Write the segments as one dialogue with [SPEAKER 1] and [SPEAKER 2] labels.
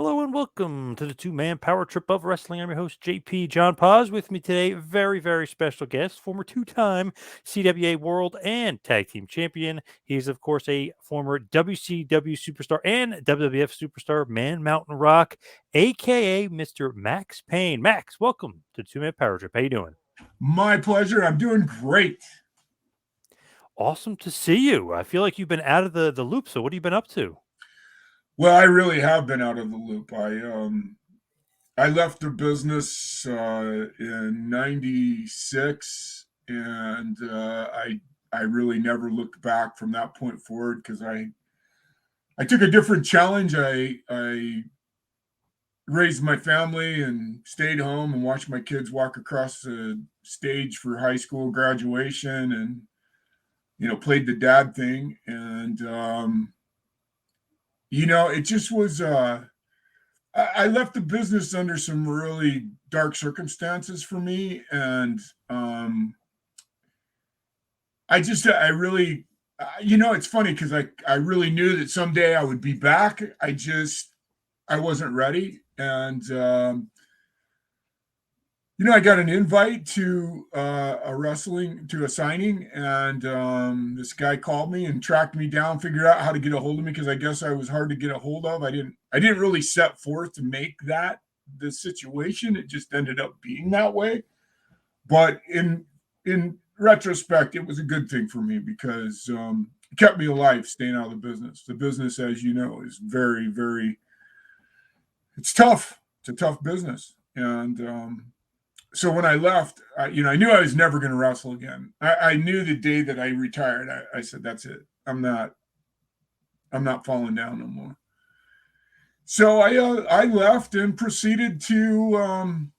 [SPEAKER 1] Hello and welcome to the two-man power trip of wrestling. I'm your host, JP John Paz. With me today, very, very special guest, former two-time CWA World and Tag Team Champion. He is, of course, a former WCW superstar and WWF superstar, Man Mountain Rock, a.k.a. Mr. Maxx Payne. Max, welcome to the two-man power trip. How you doing?
[SPEAKER 2] My pleasure. I'm doing great.
[SPEAKER 1] Awesome to see you. I feel like you've been out of the loop, so what have you been up to?
[SPEAKER 2] Well, I really have been out of the loop. I left the business in '96, and I really never looked back from that point forward because I took a different challenge. I raised my family and stayed home and watched my kids walk across the stage for high school graduation, and played the dad thing, and it just was. I left the business under some really dark circumstances for me, and I really, it's funny because I really knew that someday I would be back. I wasn't ready, and I got an invite to a signing, and this guy called me and tracked me down, figured out how to get a hold of me because I guess I was hard to get a hold of. I didn't really set forth to make that the situation. It just ended up being that way. But in retrospect, it was a good thing for me because it kept me alive, staying out of the business. The business, as you know, is very, very. It's tough. It's a tough business, and so when I left, I knew I was never going to wrestle again. I knew the day that I retired, I said, "That's it. I'm not falling down no more." So I left and proceeded to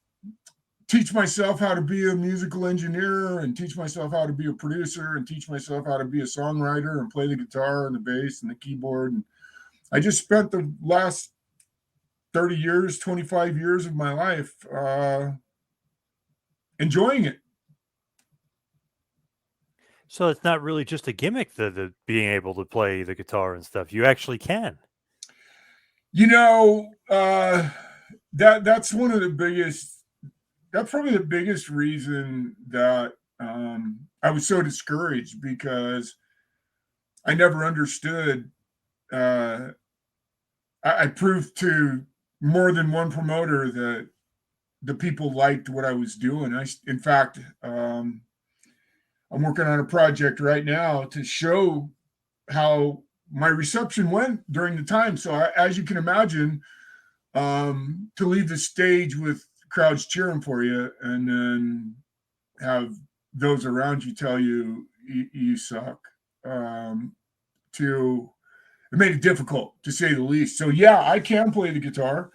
[SPEAKER 2] teach myself how to be a musical engineer, and teach myself how to be a producer, and teach myself how to be a songwriter, and play the guitar and the bass and the keyboard. And I just spent the last 30 years, 25 years of my life enjoying it.
[SPEAKER 1] So it's not really just a gimmick, the being able to play the guitar and stuff. You actually can.
[SPEAKER 2] You know, uh, that's one of the biggest. That's probably the biggest reason that I was so discouraged because I never understood. Uh, I proved to more than one promoter that the people liked what I was doing. In fact, I'm working on a project right now to show how my reception went during the time. So, as you can imagine, to leave the stage with crowds cheering for you, and then have those around you tell you suck, to it made it difficult to say the least. So yeah, I can play the guitar.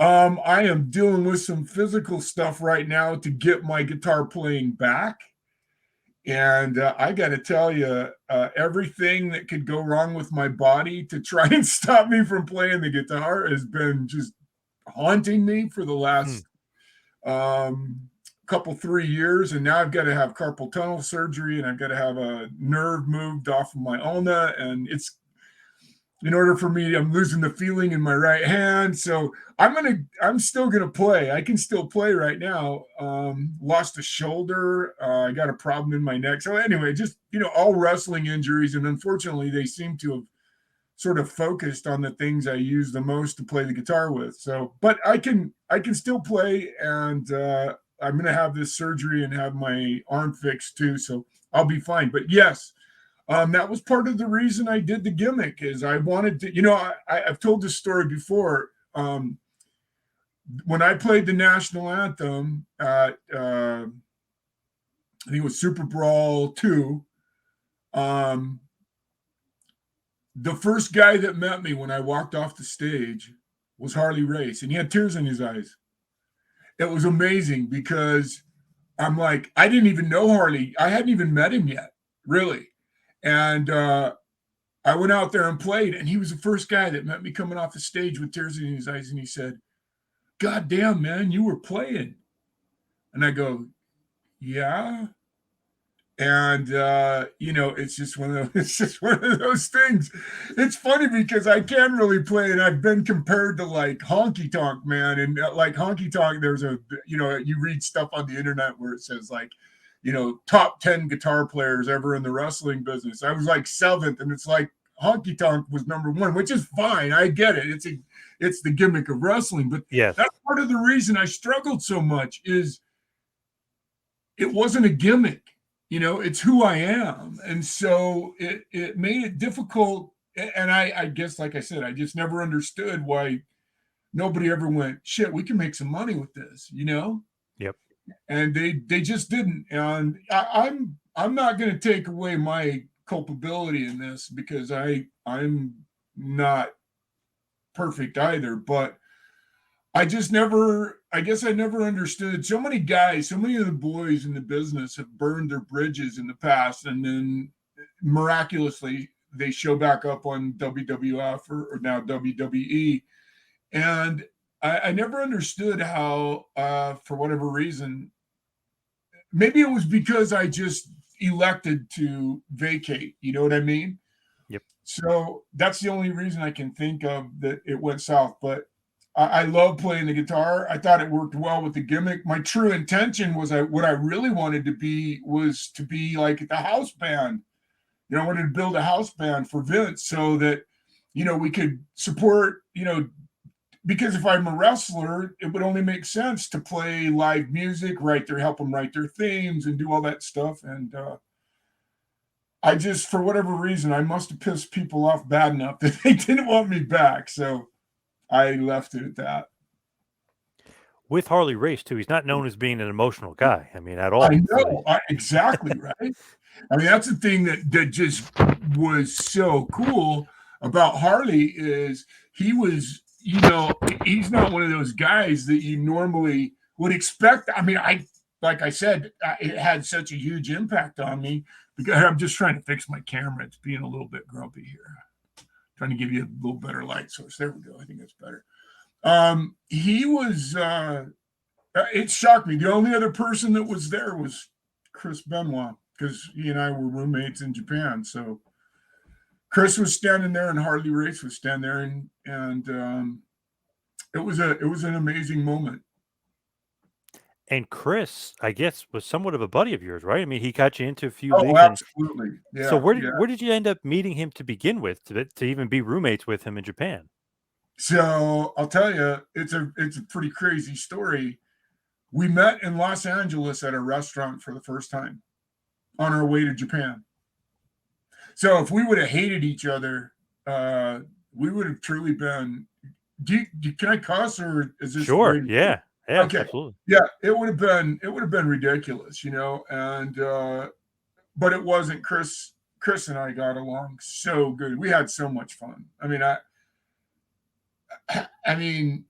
[SPEAKER 2] I am dealing with some physical stuff right now to get my guitar playing back. And I got to tell you, everything that could go wrong with my body to try and stop me from playing the guitar has been just haunting me for the
[SPEAKER 1] Hmm.
[SPEAKER 2] last couple 3 years. And now I've got to have carpal tunnel surgery, and I've got to have a nerve moved off of my ulna. And it's in order for me, I'm losing the feeling in my right hand. So I'm still gonna play. I can still play right now. Lost a shoulder. I got a problem in my neck. So anyway, just all wrestling injuries, and unfortunately, they seem to have sort of focused on the things I use the most to play the guitar with. So, but I can still play, and I'm gonna have this surgery and have my arm fixed too. So I'll be fine. But yes, that was part of the reason I did the gimmick. Is I wanted to, I've told this story before. When I played the national anthem at, I think it was Super Brawl 2, um, the first guy that met me when I walked off the stage was Harley Race, and he had tears in his eyes. It was amazing because I'm like, I didn't even know Harley. I hadn't even met him yet, really. And I went out there and played, and he was the first guy that met me coming off the stage with tears in his eyes, and he said, "God damn, man, you were playing." And I go, "Yeah." And it's just one of those, it's just one of those things. It's funny because I can really play, and I've been compared to like Honky Tonk Man, and like Honky Tonk, there's a you read stuff on the internet where it says like, top 10 guitar players ever in the wrestling business. I was like seventh, and it's like Honky Tonk was number one, which is fine. I get it. It's the gimmick of wrestling, but
[SPEAKER 1] Yes.
[SPEAKER 2] that's part of the reason I struggled so much is it wasn't a gimmick. It's who I am. And so it made it difficult. And I guess, like I said, I just never understood why nobody ever went, shit, we can make some money with this,
[SPEAKER 1] Yep.
[SPEAKER 2] And they just didn't. And I'm not going to take away my culpability in this because I'm not perfect either, but I guess I never understood. So many guys, so many of the boys in the business have burned their bridges in the past, and then miraculously they show back up on WWF or now WWE. And I never understood how, for whatever reason, maybe it was because I just elected to vacate. You know what I mean?
[SPEAKER 1] Yep.
[SPEAKER 2] So that's the only reason I can think of that it went south. But I love playing the guitar. I thought it worked well with the gimmick. My true intention was what I really wanted to be was to be like the house band. I wanted to build a house band for Vince so that, we could support, because if I'm a wrestler, it would only make sense to play live music, help them write their themes and do all that stuff. And I just, for whatever reason, I must have pissed people off bad enough that they didn't want me back. So I left it at that.
[SPEAKER 1] With Harley Race too, he's not known as being an emotional guy. I mean, at all.
[SPEAKER 2] I know, exactly right. I mean, that's the thing that just was so cool about Harley is he was, he's not one of those guys that you normally would expect. I mean, like I said, it had such a huge impact on me because I'm just trying to fix my camera. It's being a little bit grumpy here. Trying to give you a little better light source. There we go. I think that's better. He was, it shocked me. The only other person that was there was Chris Benoit because he and I were roommates in Japan. So Chris was standing there and Harley Race was standing there, and it was an amazing moment.
[SPEAKER 1] And Chris, I guess, was somewhat of a buddy of yours, right? I mean, he got you into a few
[SPEAKER 2] Oh,
[SPEAKER 1] leagues.
[SPEAKER 2] absolutely. Yeah.
[SPEAKER 1] So where did you end up meeting him to begin with, to even be roommates with him in Japan?
[SPEAKER 2] So I'll tell you, it's a pretty crazy story. We met in Los Angeles at a restaurant for the first time on our way to Japan. So if we would have hated each other, we would have truly been. Can I cuss or is this
[SPEAKER 1] sure? Yeah. Yeah.
[SPEAKER 2] Okay.
[SPEAKER 1] Absolutely.
[SPEAKER 2] Yeah, it would have been ridiculous, and but it wasn't. Chris and I got along so good. We had so much fun. I mean,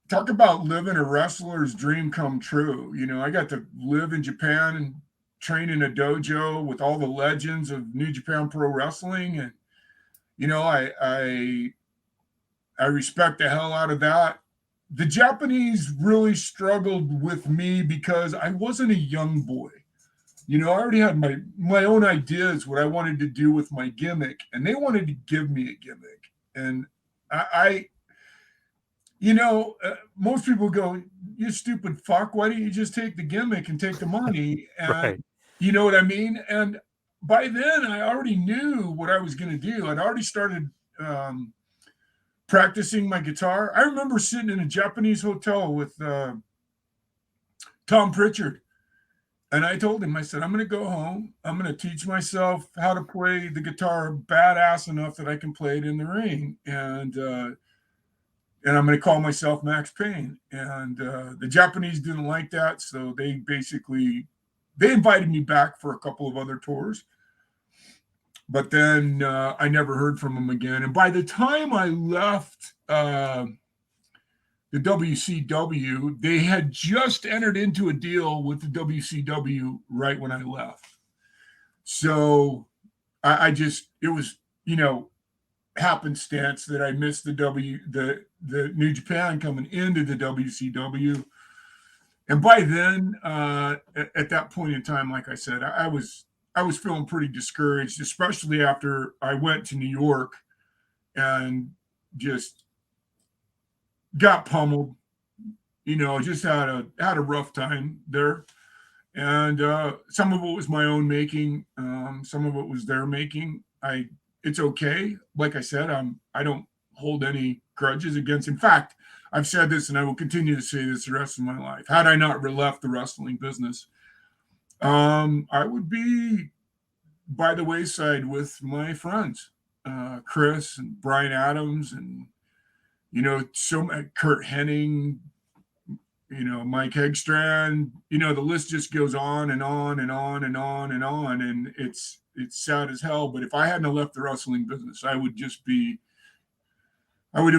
[SPEAKER 2] talk about living a wrestler's dream come true. I got to live in Japan and train in a dojo with all the legends of New Japan Pro Wrestling, and I respect the hell out of that. The Japanese really struggled with me because I wasn't a young boy. I already had my own ideas what I wanted to do with my gimmick, and they wanted to give me a gimmick. And most people go, "You stupid fuck! Why don't you just take the gimmick and take the money?" And
[SPEAKER 1] right.
[SPEAKER 2] You know what I mean? And by then, I already knew what I was going to do. I'd already started practicing my guitar. I remember sitting in a Japanese hotel with Tom Pritchard. And I told him, I said, I'm going to go home. I'm going to teach myself how to play the guitar badass enough that I can play it in the ring. And I'm going to call myself Maxx Payne. And the Japanese didn't like that. So they invited me back for a couple of other tours. But then I never heard from them again. And by the time I left the WCW, they had just entered into a deal with the WCW right when I left. So it was, happenstance that I missed the New Japan coming into the WCW. And by then, at that point in time, like I said, I was feeling pretty discouraged, especially after I went to New York and just got pummeled. Just had a rough time there. And some of it was my own making, some of it was their making. It's okay. Like I said, I don't hold any grudges against. In fact, I've said this, and I will continue to say this the rest of my life. Had I not left the wrestling business, I would be by the wayside with my friends, Chris and Brian Adams, and Kurt Hennig, Mike Hegstrand. The list just goes on and on and on and on and on, and it's sad as hell. But if I hadn't left the wrestling business, I would have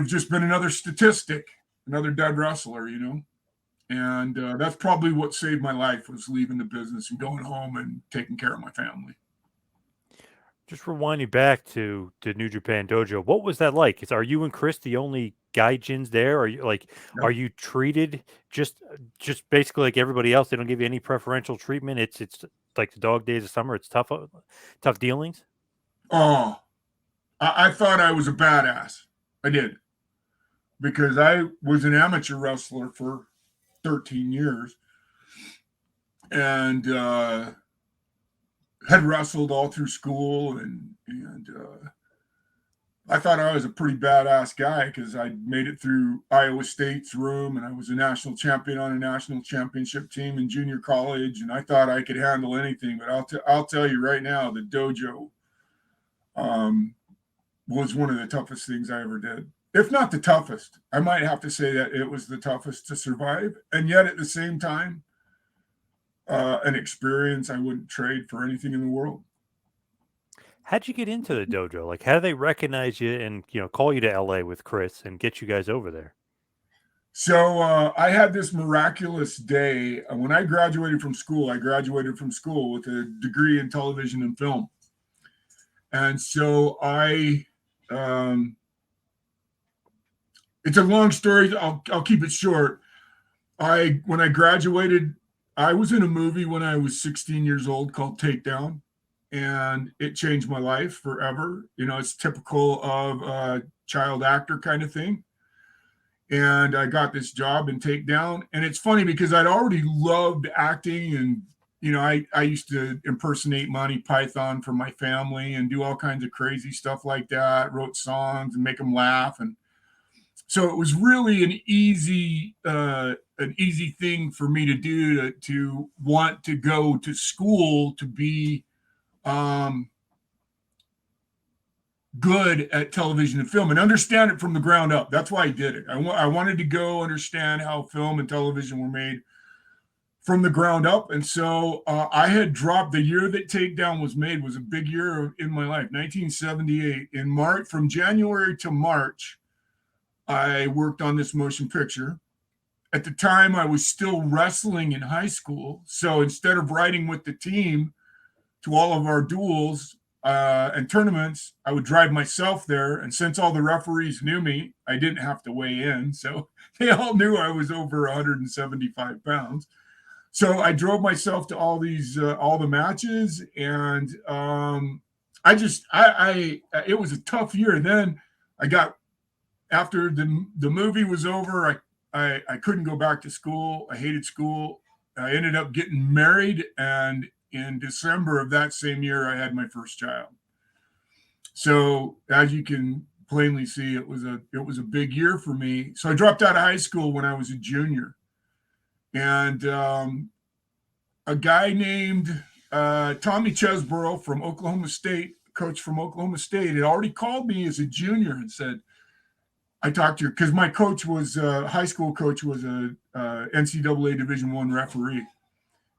[SPEAKER 2] just been another statistic, another dead wrestler, And that's probably what saved my life, was leaving the business and going home and taking care of my family.
[SPEAKER 1] Just rewinding back to New Japan Dojo, what was that like? Are you and Chris the only gaijins there? Are you
[SPEAKER 2] Yep.
[SPEAKER 1] are you treated just basically like everybody else? They don't give you any preferential treatment. It's like the dog days of summer. It's tough dealings.
[SPEAKER 2] Oh, I thought I was a badass. I did, because I was an amateur wrestler for 13 years and had wrestled all through school, and I thought I was a pretty badass guy because I made it through Iowa State's room, and I was a national champion on a national championship team in junior college, and I thought I could handle anything. But I'll tell you right now, the dojo was one of the toughest things I ever did. If not the toughest. I might have to say that it was the toughest to survive, and yet at the same time, an experience I wouldn't trade for anything in the world.
[SPEAKER 1] How'd you get into the dojo? Like, how do they recognize you and call you to LA with Chris and get you guys over there?
[SPEAKER 2] So I had this miraculous day when I graduated from school. I graduated from school with a degree in television and film, and so it's a long story. I'll keep it short. When I graduated, I was in a movie when I was 16 years old called Takedown, and it changed my life forever. It's typical of a child actor kind of thing. And I got this job in Takedown. And it's funny because I'd already loved acting, and I used to impersonate Monty Python for my family and do all kinds of crazy stuff like that, wrote songs and make them laugh. And so it was really an easy thing for me to do, to want to go to school to be good at television and film and understand it from the ground up. That's why I did it. I wanted to go understand how film and television were made from the ground up. And so I had dropped, the year that Takedown was made was a big year in my life, 1978. In March, from January to March, I worked on this motion picture. At the time, I was still wrestling in high school. So instead of riding with the team to all of our duels and tournaments, I would drive myself there. And since all the referees knew me, I didn't have to weigh in. So they all knew I was over 175 pounds. So I drove myself to all the matches. And it was a tough year. And then after the movie was over, I couldn't go back to school. I hated school. I ended up getting married, and in December of that same year, I had my first child. So as you can plainly see, it was a big year for me. So I dropped out of high school when I was a junior, and a guy named Tommy Chesborough from Oklahoma State, coach from Oklahoma State, had already called me as a junior and said, I talked to you because my coach was high school coach was a NCAA Division I referee,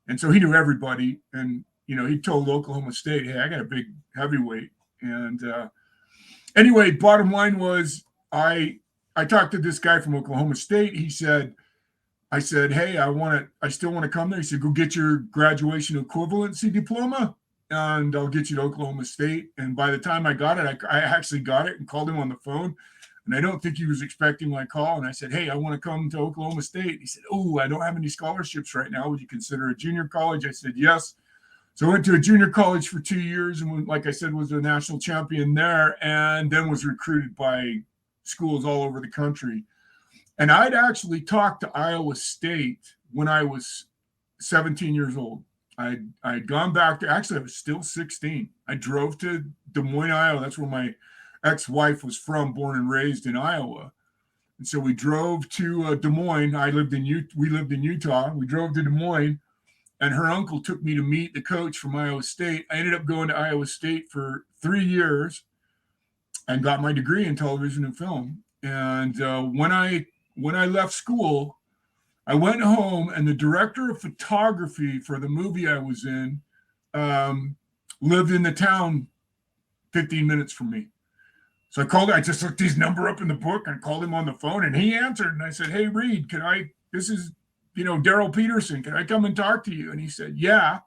[SPEAKER 2] and so he knew everybody. And he told Oklahoma State, "Hey, I got a big heavyweight." And anyway, bottom line was I talked to this guy from Oklahoma State. I said, "Hey, I still want to come there." He said, "Go get your graduation equivalency diploma, and I'll get you to Oklahoma State." And by the time I got it, I actually got it and called him on the phone. And I don't think he was expecting my call. And I said, hey, I want to come to Oklahoma State. He said, oh, I don't have any scholarships right now. Would you consider a junior college? I said, yes. So I went to a junior college for 2 years and, like I said, was a national champion there, and then was recruited by schools all over the country. And I'd actually talked to Iowa State when I was 17 years old. I'd gone back to, actually, I was still 16. I drove to Des Moines, Iowa. That's where my ex-wife was from, born and raised in Iowa. And so we drove to Des Moines. We lived in Utah. We drove to Des Moines, and her uncle took me to meet the coach from Iowa State. I ended up going to Iowa State for 3 years and got my degree in television and film. And when I left school, I went home, and the director of photography for the movie I was in lived in the town 15 minutes from me. So I called, I just looked his number up in the book and called him on the phone, and he answered. And I said, hey, Reed, this is, Daryl Peterson, can I come and talk to you? And he said, yeah.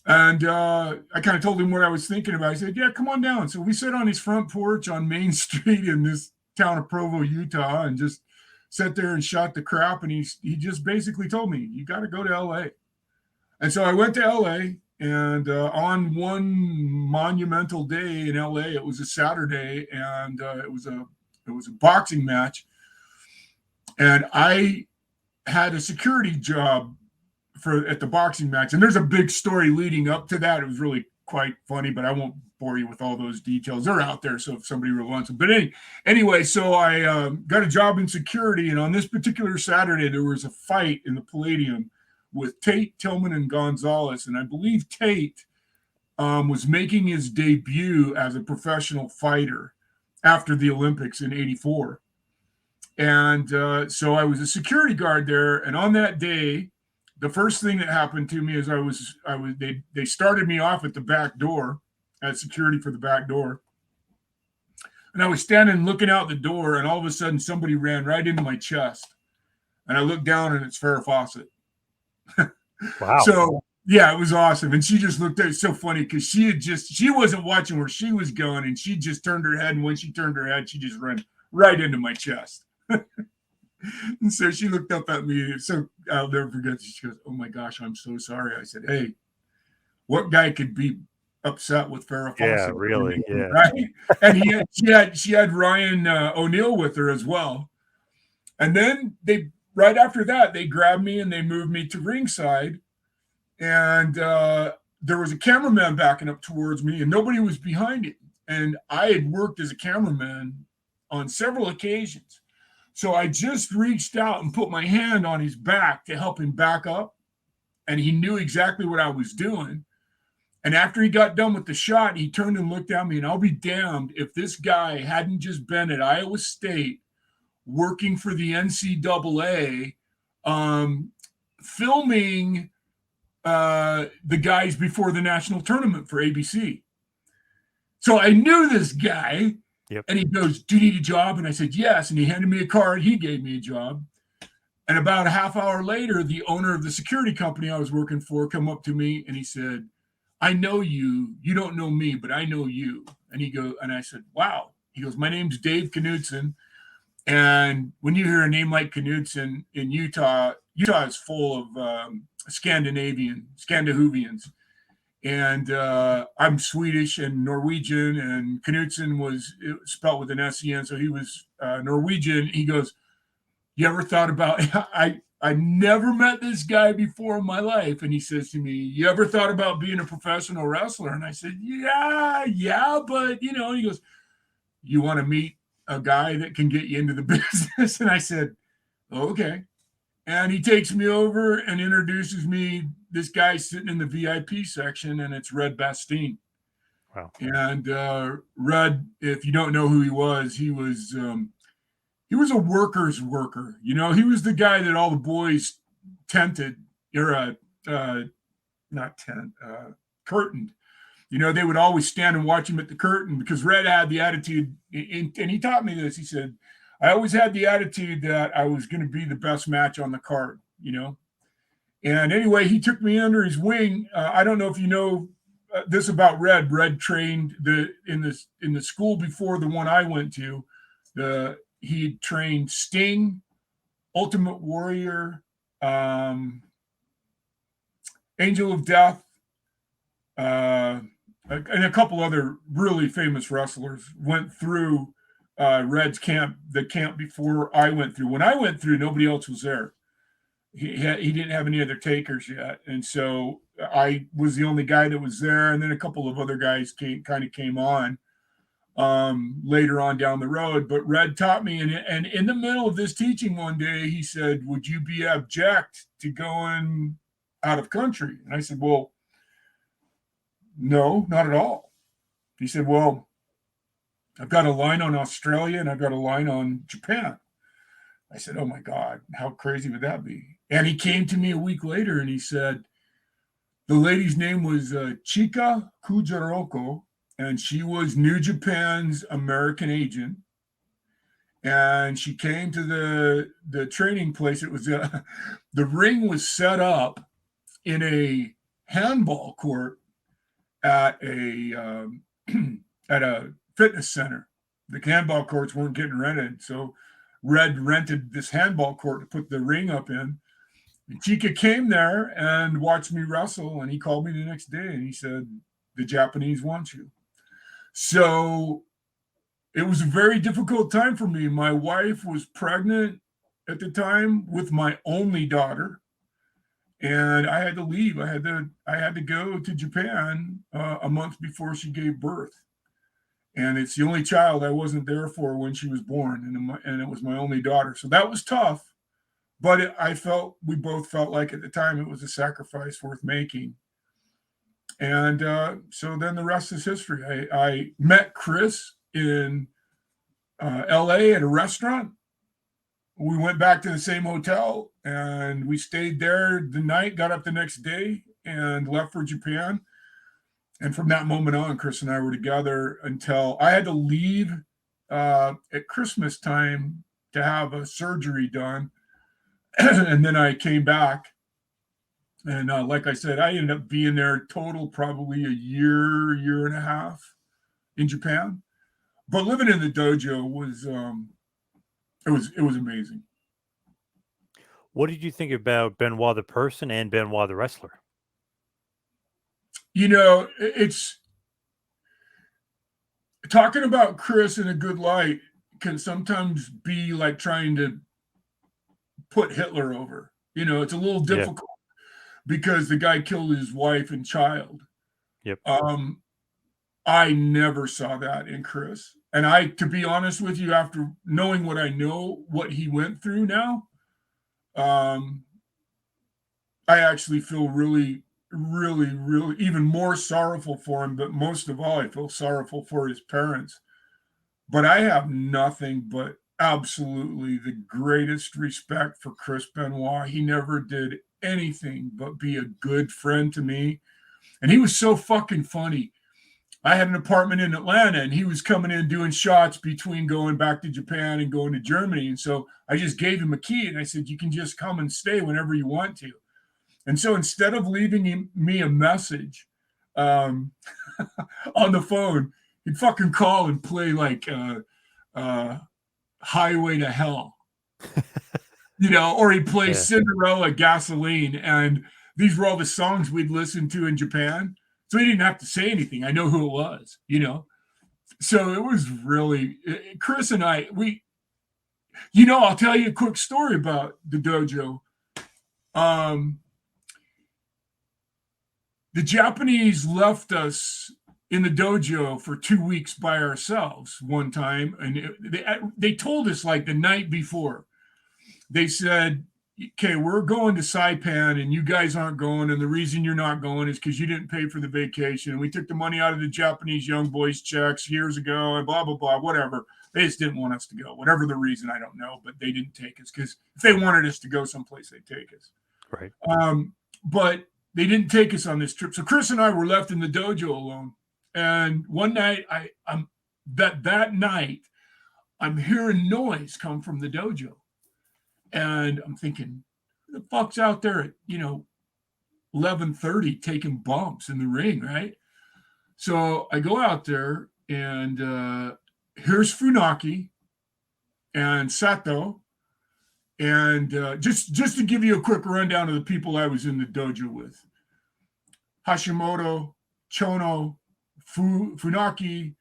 [SPEAKER 2] And I kind of told him what I was thinking about. He said, yeah, come on down. So we sat on his front porch on Main Street in this town of Provo, Utah, and just sat there and shot the crap. And he just basically told me, you got to go to LA. And so I went to LA, and on one monumental day in LA, it was a Saturday, and it was a boxing match. And I had a security job at the boxing match. And there's a big story leading up to that. It was really quite funny, but I won't bore you with all those details. They're out there, so if somebody really wants them. But anyway, so I got a job in security, and on this particular Saturday, there was a fight in the Palladium with Tate, Tillman, and Gonzalez. And I believe Tate was making his debut as a professional fighter after the Olympics in '84. And so I was a security guard there. And on that day, the first thing that happened to me is they started me off at the back door, as security for the back door. And I was standing looking out the door, and all of a sudden somebody ran right into my chest. And I looked down, and it's Farrah Fawcett.
[SPEAKER 1] Wow.
[SPEAKER 2] So yeah, it was awesome. And she just looked at it. It's so funny because she wasn't watching where she was going, and she just turned her head. And when she turned her head, she just ran right into my chest. And so she looked up at me. So I'll never forget. She goes, "Oh my gosh, I'm so sorry." I said, "Hey, what guy could be upset with Farrah Fawcett?"
[SPEAKER 1] Yeah, really. Yeah.
[SPEAKER 2] Right. And she had Ryan O'Neal with her as well. And then right after that, they grabbed me and they moved me to ringside. And there was a cameraman backing up towards me, and nobody was behind it. And I had worked as a cameraman on several occasions. So I just reached out and put my hand on his back to help him back up. And he knew exactly what I was doing. And after he got done with the shot, he turned and looked at me, and I'll be damned if this guy hadn't just been at Iowa State working for the NCAA, filming the guys before the national tournament for ABC. So I knew this guy.
[SPEAKER 1] Yep.
[SPEAKER 2] And he goes, "Do you need a job?" And I said, "Yes." And he handed me a card. He gave me a job. And about a half hour later, the owner of the security company I was working for came up to me, and he said, "I know you. You don't know me, but I know you." And I said, "Wow." He goes, "My name's Dave Knudsen." And when you hear a name like Knudsen in Utah is full of Scandinavians. And I'm Swedish and Norwegian, and Knudsen was spelled with an S-E-N, so he was Norwegian. He goes, "You ever thought about," I never met this guy before in my life, and he says to me, "You ever thought about being a professional wrestler?" And I said, yeah, but, he goes, "You want to meet a guy that can get you into the business?" And I said, "Okay." And he takes me over and introduces me. This guy's sitting in the VIP section, and it's Red Bastien.
[SPEAKER 1] Wow.
[SPEAKER 2] And Red, if you don't know who he was a worker's worker. He was the guy that all the boys curtained. They would always stand and watch him at the curtain because Red had the attitude, and he taught me this. He said, "I always had the attitude that I was going to be the best match on the card, And anyway, he took me under his wing. I don't know if you know this about Red. Red trained in the school before the one I went to. He trained Sting, Ultimate Warrior, Angel of Death, and a couple other really famous wrestlers went through Red's camp, the camp before I went through. When I went through, nobody else was there. He didn't have any other takers yet, and so I was the only guy that was there. And then a couple of other guys came on later on down the road. But Red taught me, and in the middle of this teaching one day, he said, "Would you be object to going out of country?" And I said, "Well, no, not at all." He said, "Well, I've got a line on Australia and I've got a line on Japan." I said, "Oh my God, how crazy would that be?" And he came to me a week later and he said, the lady's name was Chika Kujaroko, and she was New Japan's American agent. And she came to the training place. It was the ring was set up in a handball court at a at a fitness center. The handball courts weren't getting rented, so Red rented this handball court to put the ring up in. And Chika came there and watched me wrestle, and he called me the next day and he said, "The Japanese want you." So it was a very difficult time for me. My wife was pregnant at the time with my only daughter, and I had to leave. I had to go to Japan a month before she gave birth. And it's the only child I wasn't there for when she was born, and it was my only daughter. So that was tough, but we both felt like at the time it was a sacrifice worth making. And so then the rest is history. I met Chris in LA at a restaurant. We went back to the same hotel and we stayed there the night, got up the next day and left for Japan. And from that moment on, Chris and I were together until I had to leave at Christmas time to have a surgery done. And then I came back. And like I said, I ended up being there total probably a year and a half in Japan. But living in the dojo was amazing.
[SPEAKER 1] What did you think about Benoit the person and Benoit the wrestler?
[SPEAKER 2] You know, it's talking about Chris in a good light can sometimes be like trying to put Hitler over. You know, it's a little difficult because the guy killed his wife and child.
[SPEAKER 1] Yep.
[SPEAKER 2] I never saw that in Chris. And to be honest with you, after knowing what I know, what he went through now, I actually feel really even more sorrowful for him. But most of all, I feel sorrowful for his parents. But I have nothing but absolutely the greatest respect for Chris Benoit. He never did anything but be a good friend to me. And he was so fucking funny. I had an apartment in Atlanta and he was coming in doing shots between going back to Japan and going to Germany. And so I just gave him a key and I said, "You can just come and stay whenever you want to." And so instead of leaving me a message on the phone, he'd fucking call and play like Highway to Hell, you know, or he'd play Cinderella, Gasoline. And these were all the songs we'd listen to in Japan. So he didn't have to say anything. I know who it was, you know. So it was really, Chris and I, I'll tell you a quick story about the dojo. The Japanese left us in the dojo for 2 weeks by ourselves one time. And they told us like the night before. They said, "Okay, we're going to Saipan and you guys aren't going. And the reason you're not going is because you didn't pay for the vacation. And we took the money out of the Japanese young boys' checks years ago and blah, blah, blah, whatever. They just didn't want us to go. Whatever the reason, I don't know. But they didn't take us because if they wanted us to go someplace, they'd take us."
[SPEAKER 1] Right.
[SPEAKER 2] But they didn't take us on this trip. So Chris and I were left in the dojo alone. And one night, that night, I'm hearing noise come from the dojo. And I'm thinking, who the fuck's out there at, 11:30 taking bumps in the ring, right? So I go out there and here's Funaki and Sato. And just to give you a quick rundown of the people I was in the dojo with: Hashimoto, Chono, Funaki,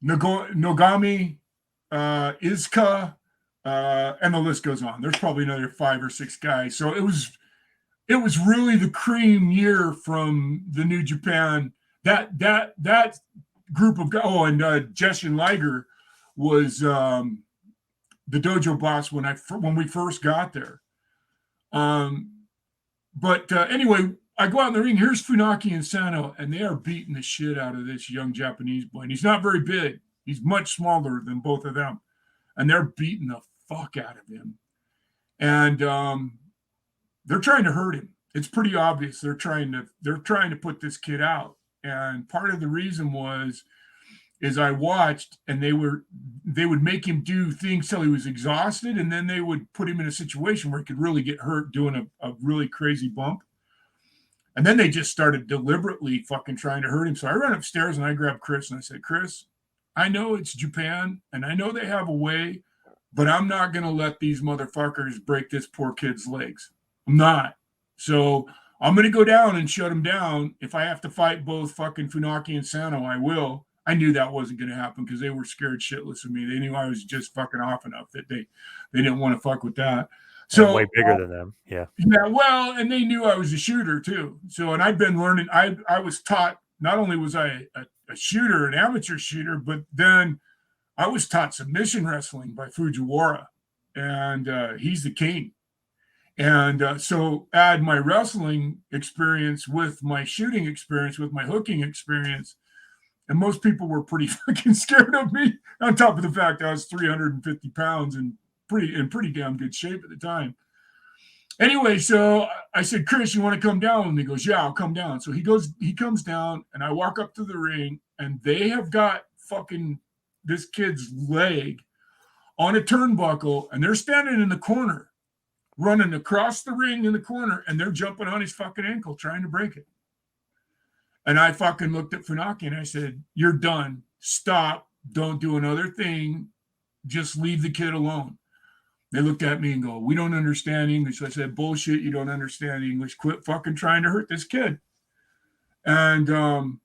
[SPEAKER 2] Nogami, Izuka, and the list goes on. There's probably another 5 or 6 guys. So it was really the cream year from the New Japan. That group of guys. Oh, and Jeshin Liger was the dojo boss when we first got there. But anyway, I go out in the ring. Here's Funaki and Sano, and they are beating the shit out of this young Japanese boy. And he's not very big. He's much smaller than both of them. And they're beating the fuck out of him. And they're trying to hurt him. It's pretty obvious they're trying to put this kid out. And part of the reason is I watched, and they would make him do things till he was exhausted, and then they would put him in a situation where he could really get hurt doing a really crazy bump. And then they just started deliberately fucking trying to hurt him. So I ran upstairs and I grabbed Chris and I said, Chris, I know it's Japan and I know they have a way, but I'm not going to let these motherfuckers break this poor kid's legs. I'm not. So I'm going to go down and shut him down. If I have to fight both fucking Funaki and Sano, I will. I knew that wasn't going to happen because they were scared shitless of me. They knew I was just fucking off enough that they didn't want to fuck with that. So
[SPEAKER 1] way bigger than them. Yeah.
[SPEAKER 2] Yeah. Well, and they knew I was a shooter too. So, and I'd been learning, I was taught, not only was I a shooter, an amateur shooter, but then I was taught submission wrestling by Fujiwara, and he's the king. And so add my wrestling experience with my shooting experience, with my hooking experience. And most people were pretty fucking scared of me, on top of the fact I was 350 pounds and pretty damn good shape at the time. Anyway, so I said, Chris, you want to come down? And he goes, yeah, I'll come down. So he comes down, and I walk up to the ring, and they have got fucking this kid's leg on a turnbuckle, and they're standing in the corner, running across the ring in the corner, and they're jumping on his fucking ankle, trying to break it. And I fucking looked at Funaki and I said, you're done. Stop. Don't do another thing. Just leave the kid alone. They looked at me and go, we don't understand English. I said, bullshit. You don't understand English. Quit fucking trying to hurt this kid. And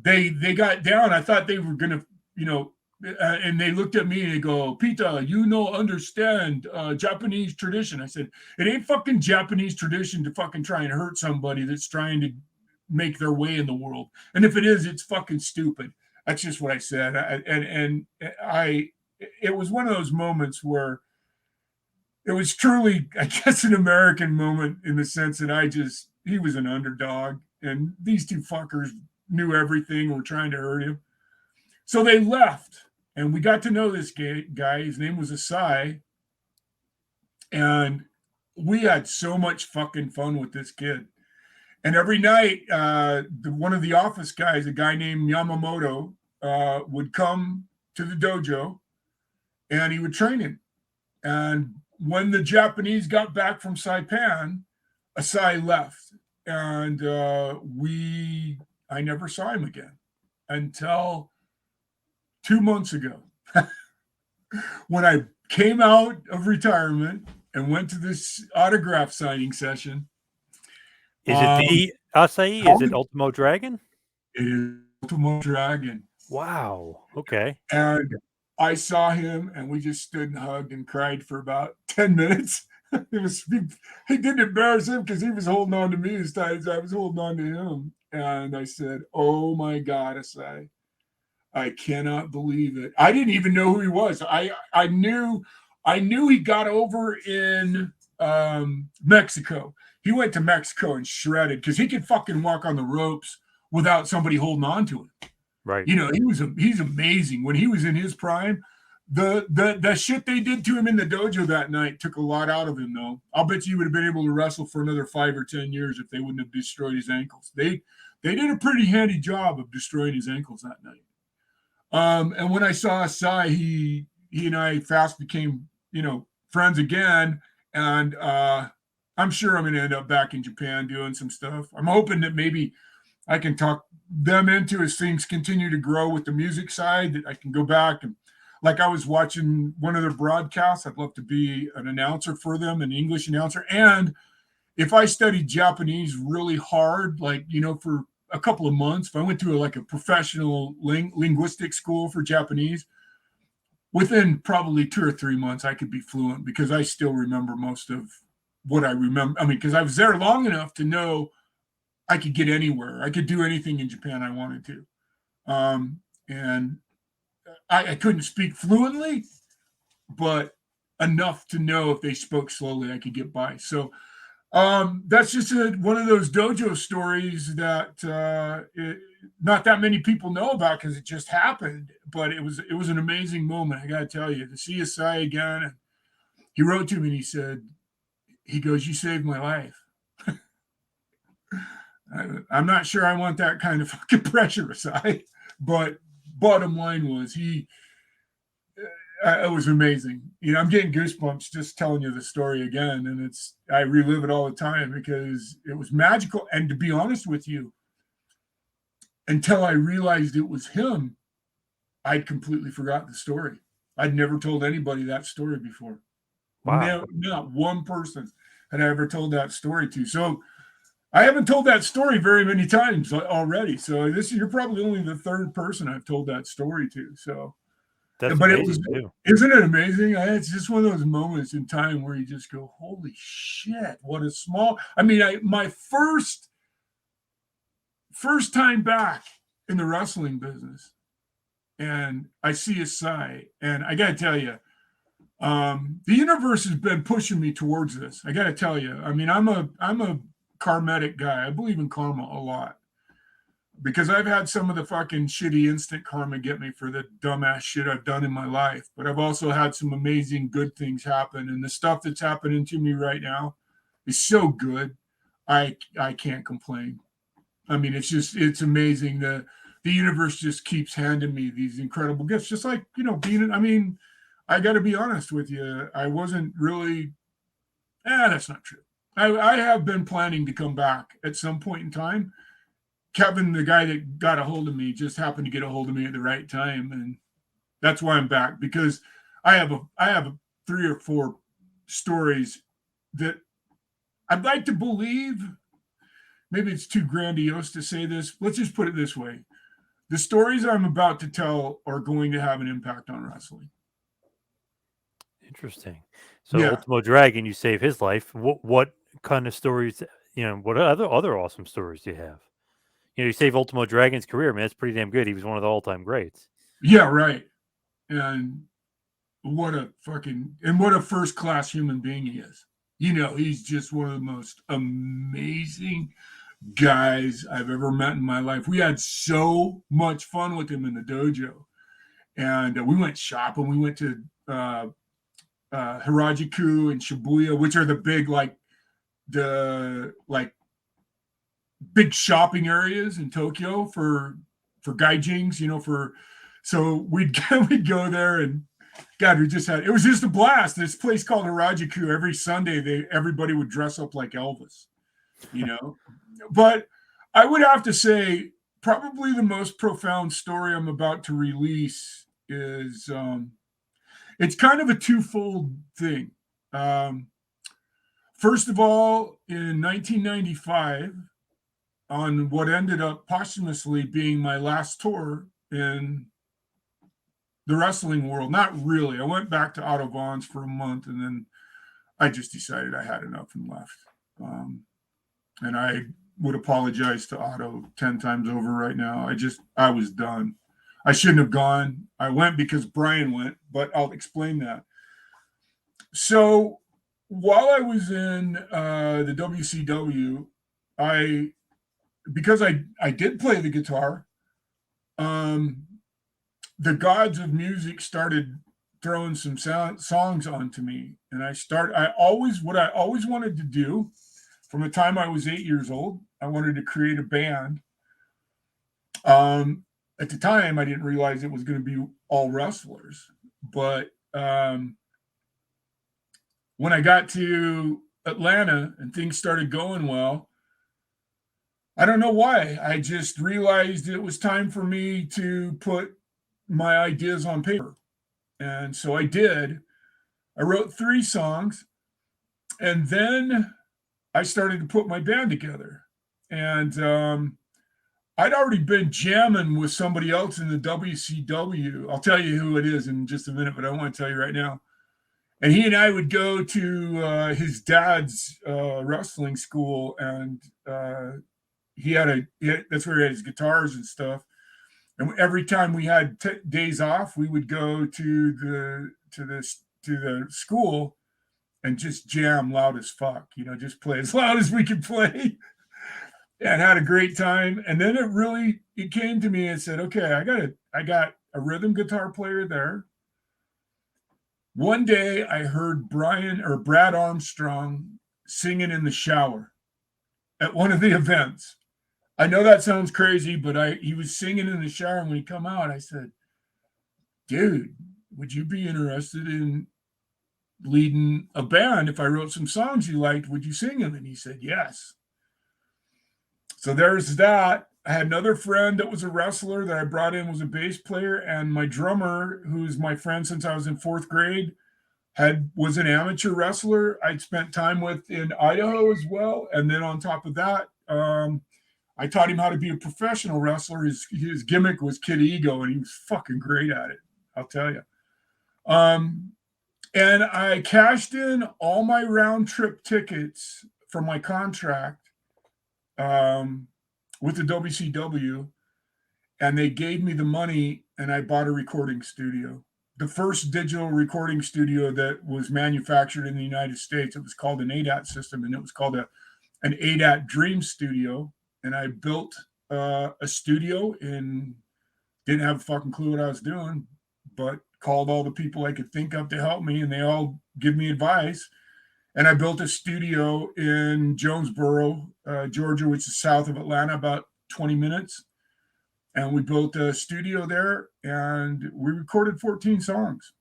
[SPEAKER 2] they got down. I thought they were going to, and they looked at me and they go, Pita, understand Japanese tradition. I said, it ain't fucking Japanese tradition to fucking try and hurt somebody that's trying to make their way in the world. And if it is, it's fucking stupid. That's just what I said. It was one of those moments where it was truly, I guess, an American moment in the sense that he was an underdog and these two fuckers knew everything, were trying to hurt him. So they left and we got to know this guy. His name was Asai. And we had so much fucking fun with this kid. And every night, one of the office guys, a guy named Yamamoto, would come to the dojo and he would train him. And when the Japanese got back from Saipan, Asai left. And I never saw him again until 2 months ago when I came out of retirement and went to this autograph signing session.
[SPEAKER 1] Is it the Acai? Is it Ultimo Dragon?
[SPEAKER 2] It is Ultimo Dragon.
[SPEAKER 1] Wow. Okay.
[SPEAKER 2] And I saw him, and we just stood and hugged and cried for about 10 minutes. He didn't embarrass him because he was holding on to me as tight as I was holding on to him. And I said, oh, my God, Asai, I cannot believe it. I didn't even know who he was. I knew he got over in Mexico. He went to Mexico and shredded because he could fucking walk on the ropes without somebody holding on to him.
[SPEAKER 1] Right.
[SPEAKER 2] He's amazing. When he was in his prime, the shit they did to him in the dojo that night took a lot out of him, though. I'll bet you would have been able to wrestle for another 5 or 10 years if they wouldn't have destroyed his ankles. They did a pretty handy job of destroying his ankles that night. And when I saw Asai, he and I fast became, friends again. And I'm sure I'm going to end up back in Japan doing some stuff. I'm hoping that maybe I can talk them into as things continue to grow with the music side, that I can go back and, like, I was watching one of their broadcasts. I'd love to be an announcer for them, an English announcer. And if I studied Japanese really hard, like, for a couple of months, if I went to a professional linguistic school for Japanese, within probably 2 or 3 months, I could be fluent, because I still remember most of what I remember. I mean, because I was there long enough to know I could get anywhere. I could do anything in Japan I wanted to. And I couldn't speak fluently, but enough to know if they spoke slowly, I could get by. So that's just one of those dojo stories that not that many people know about, because it just happened. But it was an amazing moment. I got to tell you, to see Asai again. And he wrote to me and he goes, "You saved my life." I'm not sure I want that kind of fucking pressure, Asai. But bottom line was, it was amazing. I'm getting goosebumps just telling you the story again, and I relive it all the time, because it was magical. And to be honest with you, until I realized it was him, I'd completely forgot the story. I'd never told anybody that story before.
[SPEAKER 1] Wow.
[SPEAKER 2] No, not one person had I ever told that story to. So I haven't told that story very many times already. So you're probably only the third person I've told that story to. So,
[SPEAKER 1] That's
[SPEAKER 2] but
[SPEAKER 1] amazing too.
[SPEAKER 2] Isn't it amazing? It's just one of those moments in time where you just go, "Holy shit, what a small." I mean, my first time back in the wrestling business, and I see Asai, and I got to tell you, the universe has been pushing me towards this. I got to tell you, I mean, I'm a karmatic guy. I believe in karma a lot, because I've had some of the fucking shitty instant karma get me for the dumbass shit I've done in my life. But I've also had some amazing good things happen. And the stuff that's happening to me right now is so good. I can't complain. I mean, it's amazing. The universe just keeps handing me these incredible gifts, just like, I mean, I got to be honest with you. I wasn't really, that's not true. I have been planning to come back at some point in time. Kevin, the guy that got a hold of me, just happened to get a hold of me at the right time, and that's why I'm back, because I have 3 or 4 stories that I'd like to believe. Maybe it's too grandiose to say this. Let's just put it this way: the stories I'm about to tell are going to have an impact on wrestling.
[SPEAKER 1] Interesting. So
[SPEAKER 2] Yeah.
[SPEAKER 1] Ultimo Dragon, you save his life. What kind of stories? What other awesome stories do you have? You save Ultimo Dragon's career. I mean, that's pretty damn good. He was one of the all-time greats.
[SPEAKER 2] Yeah, right. And what a first-class human being he is. He's just one of the most amazing guys I've ever met in my life. We had so much fun with him in the dojo. And we went shopping. We went to Harajuku and Shibuya, which are the big shopping areas in Tokyo for gaijins, so we'd go there, and God, it was just a blast. This place called Harajuku, every Sunday everybody would dress up like Elvis, But I would have to say, probably the most profound story I'm about to release is it's kind of a twofold thing. First of all, in 1995, on what ended up posthumously being my last tour in the wrestling world. Not really. I went back to Otto Vaughn's for a month, and then I just decided I had enough and left. And I would apologize to Otto 10 times over right now. I was done. I shouldn't have gone. I went because Brian went, but I'll explain that. So while I was in the WCW, because I did play the guitar, the gods of music started throwing some songs onto me, and what I always wanted to do from the time I was 8 years old. I wanted to create a band. At the time, I didn't realize it was going to be all wrestlers, but when I got to Atlanta and things started going well, I don't know why. I just realized it was time for me to put my ideas on paper. And so I did. I wrote 3 songs, and then I started to put my band together. And I'd already been jamming with somebody else in the WCW. I'll tell you who it is in just a minute, but I don't want to tell you right now. And he and I would go to his dad's wrestling school, and that's where he had his guitars and stuff. And every time we had days off, we would go to the school and just jam loud as fuck. Just play as loud as we could play, and had a great time. And then it came to me and said, okay, I got a rhythm guitar player there. One day I heard Brad Armstrong singing in the shower at one of the events. I know that sounds crazy, but he was singing in the shower, and when he come out, I said, dude, would you be interested in leading a band? If I wrote some songs you liked, would you sing them? And he said, yes. So there's that. I had another friend that was a wrestler that I brought in, was a bass player, and my drummer, who's my friend since I was in 4th grade, was an amateur wrestler I'd spent time with in Idaho as well. And then on top of that, I taught him how to be a professional wrestler. His gimmick was Kid Ego, and he was fucking great at it, I'll tell you. And I cashed in all my round trip tickets from my contract with the WCW, and they gave me the money, and I bought a recording studio. The first digital recording studio that was manufactured in the United States. It was called an ADAT system, and it was called an ADAT Dream Studio. And I built a studio and didn't have a fucking clue what I was doing, but called all the people I could think of to help me, and they all give me advice. And I built a studio in Jonesboro, Georgia, which is south of Atlanta, about 20 minutes. And we built a studio there, and we recorded 14 songs.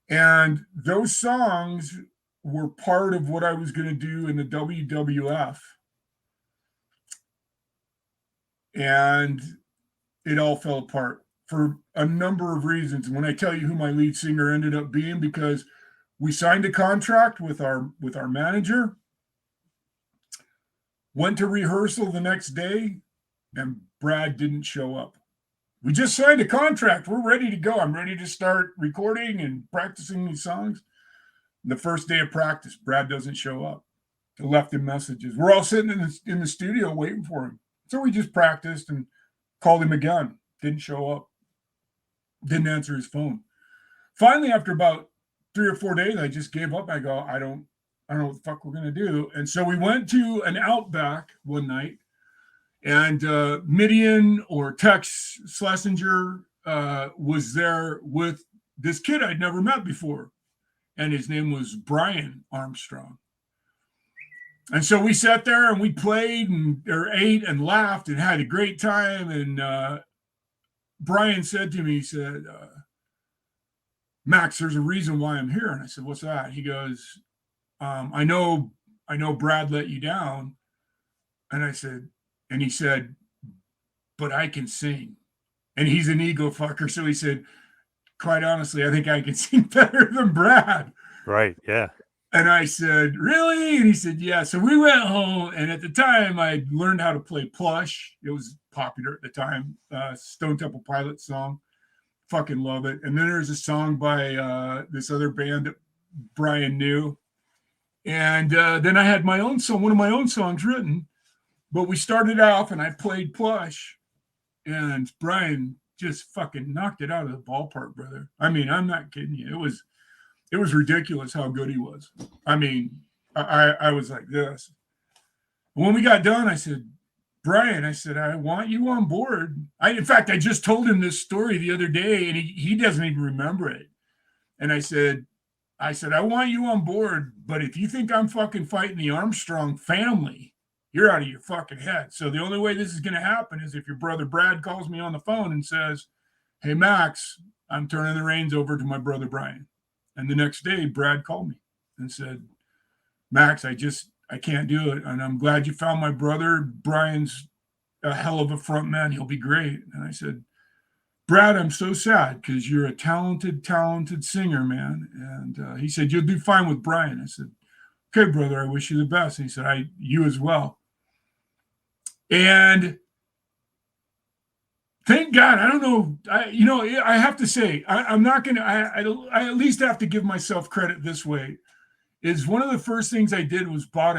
[SPEAKER 2] And those songs were part of what I was going to do in the WWF. And it all fell apart for a number of reasons. And when I tell you who my lead singer ended up being, because we signed a contract with our manager, went to rehearsal the next day, and Brad didn't show up. We just signed a contract. We're ready to go. I'm ready to start recording and practicing these songs. The first day of practice, Brad doesn't show up. I left him messages. We're all sitting in the studio waiting for him. So we just practiced and called him again. Didn't show up. Didn't answer his phone. Finally, after about 3 or 4 days, I just gave up. I go, I don't know what the fuck we're going to do. And so we went to an Outback one night, and Midian or Tex Schlesinger was there with this kid I'd never met before. And his name was Brian Armstrong. And so we sat there and we played or ate and laughed and had a great time. And Brian said to me, he said, Max, there's a reason why I'm here. And I said, what's that? He goes, I know Brad let you down. And he said, but I can sing. And he's an ego fucker. So he said, quite honestly, I think I can sing better than Brad.
[SPEAKER 1] Right. Yeah.
[SPEAKER 2] And I said, really? And he said, yeah. So we went home. And at the time, I learned how to play Plush. It was popular at the time. Stone Temple Pilots song. Fucking love it. And then there's a song by this other band that Brian knew. And then I had one of my own songs written. But we started off and I played Plush. And Brian just fucking knocked it out of the ballpark, brother. I mean, I'm not kidding you. It was ridiculous how good he was. I mean, I was like this. When we got done, I said, Brian, I said, I want you on board. In fact, I just told him this story the other day, and he doesn't even remember it. And I said, I want you on board, but if you think I'm fucking fighting the Armstrong family, you're out of your fucking head. So the only way this is going to happen is if your brother Brad calls me on the phone and says, hey, Max, I'm turning the reins over to my brother Brian. And the next day, Brad called me and said, Max, I just I can't do it. And I'm glad you found my brother. Brian's a hell of a front man. He'll be great. And I said, Brad, I'm so sad because you're a talented singer, man. And he said, you'll do fine with Brian. I said, okay, brother, I wish you the best. And he said, you as well. And thank God, I don't know. I have to say, I'm not going to, I at least have to give myself credit this way. Is one of the first things I did was bought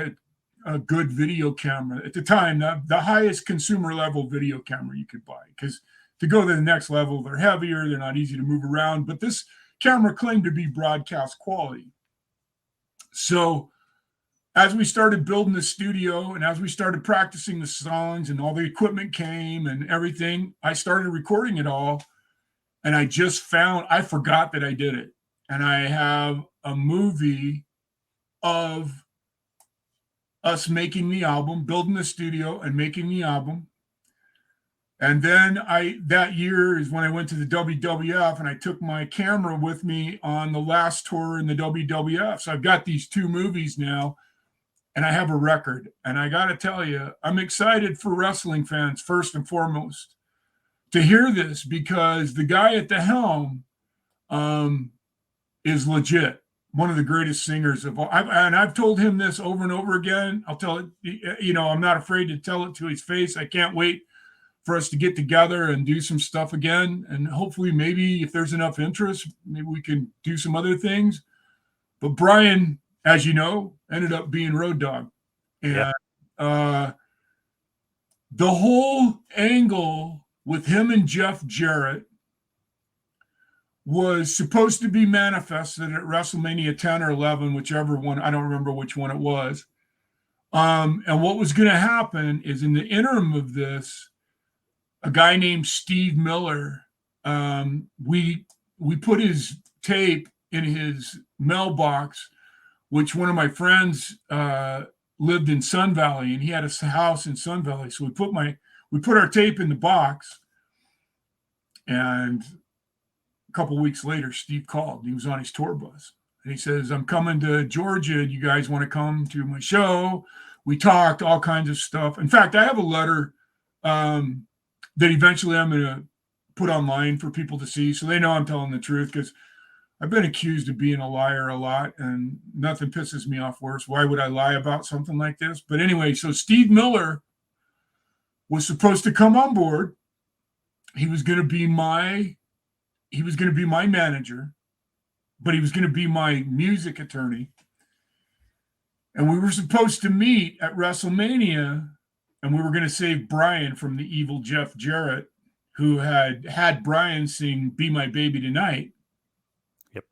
[SPEAKER 2] a good video camera. At the time, the highest consumer level video camera you could buy, because to go to the next level, they're heavier, they're not easy to move around, but this camera claimed to be broadcast quality. So as we started building the studio and as we started practicing the songs and all the equipment came and everything, I started recording it all. And I forgot that I did it. And I have a movie of us making the album, building the studio and making the album. And then that year is when I went to the WWF and I took my camera with me on the last tour in the WWF. So I've got these 2 movies now and I have a record. And I got to tell you, I'm excited for wrestling fans, first and foremost, to hear this, because the guy at the helm is legit. One of the greatest singers of all. And I've told him this over and over again. I'll tell it, I'm not afraid to tell it to his face. I can't wait for us to get together and do some stuff again. And hopefully, maybe if there's enough interest, maybe we can do some other things. But Brian, as you know, ended up being Road Dogg. And the whole angle with him and Jeff Jarrett was supposed to be manifested at WrestleMania 10 or 11, whichever one. I don't remember which one it was. And what was going to happen is, in the interim of this, a guy named Steve Miller, we put his tape in his mailbox, which one of my friends lived in Sun Valley, and he had a house in Sun Valley. So we put our tape in the box, and a couple of weeks later, Steve called. He was on his tour bus. And he says, I'm coming to Georgia. Do you guys want to come to my show? We talked all kinds of stuff. In fact, I have a letter that eventually I'm going to put online for people to see, so they know I'm telling the truth, because I've been accused of being a liar a lot, and nothing pisses me off worse. Why would I lie about something like this? But anyway, so Steve Miller was supposed to come on board. He was going to be my manager, but he was going to be my music attorney. And we were supposed to meet at WrestleMania, and we were going to save Brian from the evil Jeff Jarrett, who had Brian sing Be My Baby Tonight.
[SPEAKER 1] Yep.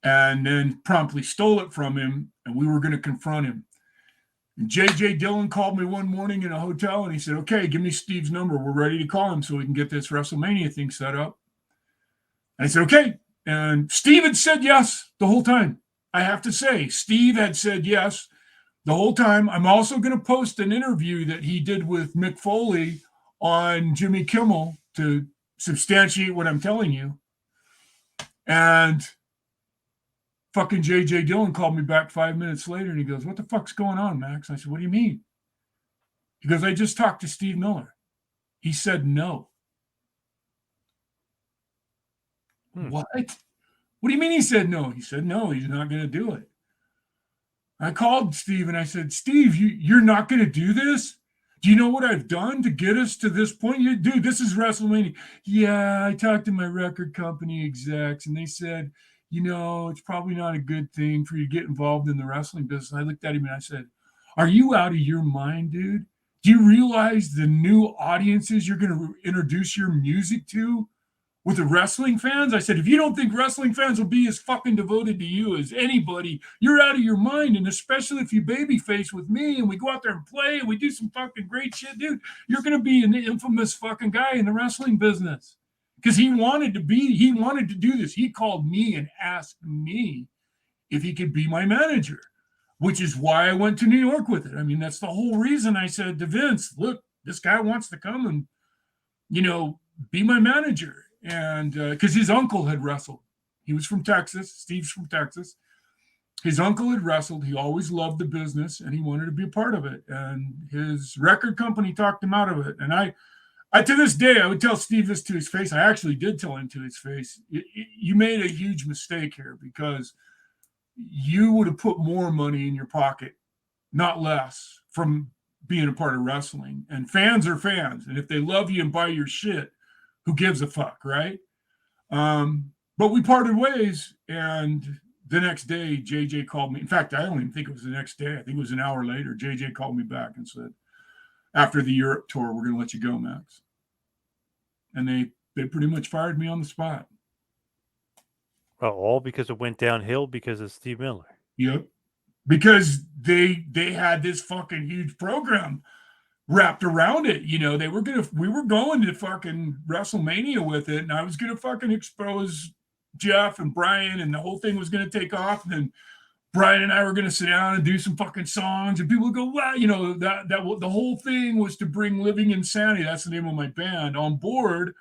[SPEAKER 2] And then promptly stole it from him, and we were going to confront him. And J.J. Dillon called me one morning in a hotel, and he said, okay, give me Steve's number. We're ready to call him so we can get this WrestleMania thing set up. And I said, okay. And Steve had said yes the whole time. I have to say, Steve had said yes the whole time. I'm also going to post an interview that he did with Mick Foley on Jimmy Kimmel to substantiate what I'm telling you. And fucking J.J. Dillon called me back 5 minutes later, and he goes, what the fuck's going on, Max? I said, what do you mean? He goes, I just talked to Steve Miller. He said no. What? What do you mean he said no? He said no, he's not going to do it. I called Steve and I said, Steve, you're not going to do this? Do you know what I've done to get us to this point? Dude, this is WrestleMania. Yeah, I talked to my record company execs, and they said, it's probably not a good thing for you to get involved in the wrestling business. I looked at him and I said, are you out of your mind, dude? Do you realize the new audiences you're going to introduce your music to with the wrestling fans? I said, if you don't think wrestling fans will be as fucking devoted to you as anybody, you're out of your mind. And especially if you babyface with me and we go out there and play and we do some fucking great shit, dude, you're going to be an infamous fucking guy in the wrestling business. Because he wanted to do this. He called me and asked me if he could be my manager, which is why I went to New York with it. I mean, that's the whole reason I said to Vince, look, this guy wants to come and, be my manager. And because his uncle had wrestled. He was from Texas. Steve's from Texas. his uncle had wrestled. He always loved the business and he wanted to be a part of it. And his record company talked him out of it. And I to this day, I would tell Steve this to his face. I actually did tell him to his face. You made a huge mistake here because you would have put more money in your pocket, not less, from being a part of wrestling. And fans are fans. And if they love you and buy your shit, who gives a fuck, right? But we parted ways. And the next day, JJ called me. In fact, I don't even think it was the next day. I think it was an hour later. JJ called me back and said, after the Europe tour, we're going to let you go, Max. And they pretty much fired me on the spot.
[SPEAKER 1] Well, all because it went downhill because of Steve Miller.
[SPEAKER 2] Yep. Because they had this fucking huge program wrapped around it. You know, we were going to fucking WrestleMania with it, and I was going to fucking expose Jeff and Brian, and the whole thing was going to take off. And then Brian and I were going to sit down and do some fucking songs, and people would go, wow, you know, that the whole thing was to bring Living Insanity, that's the name of my band, on board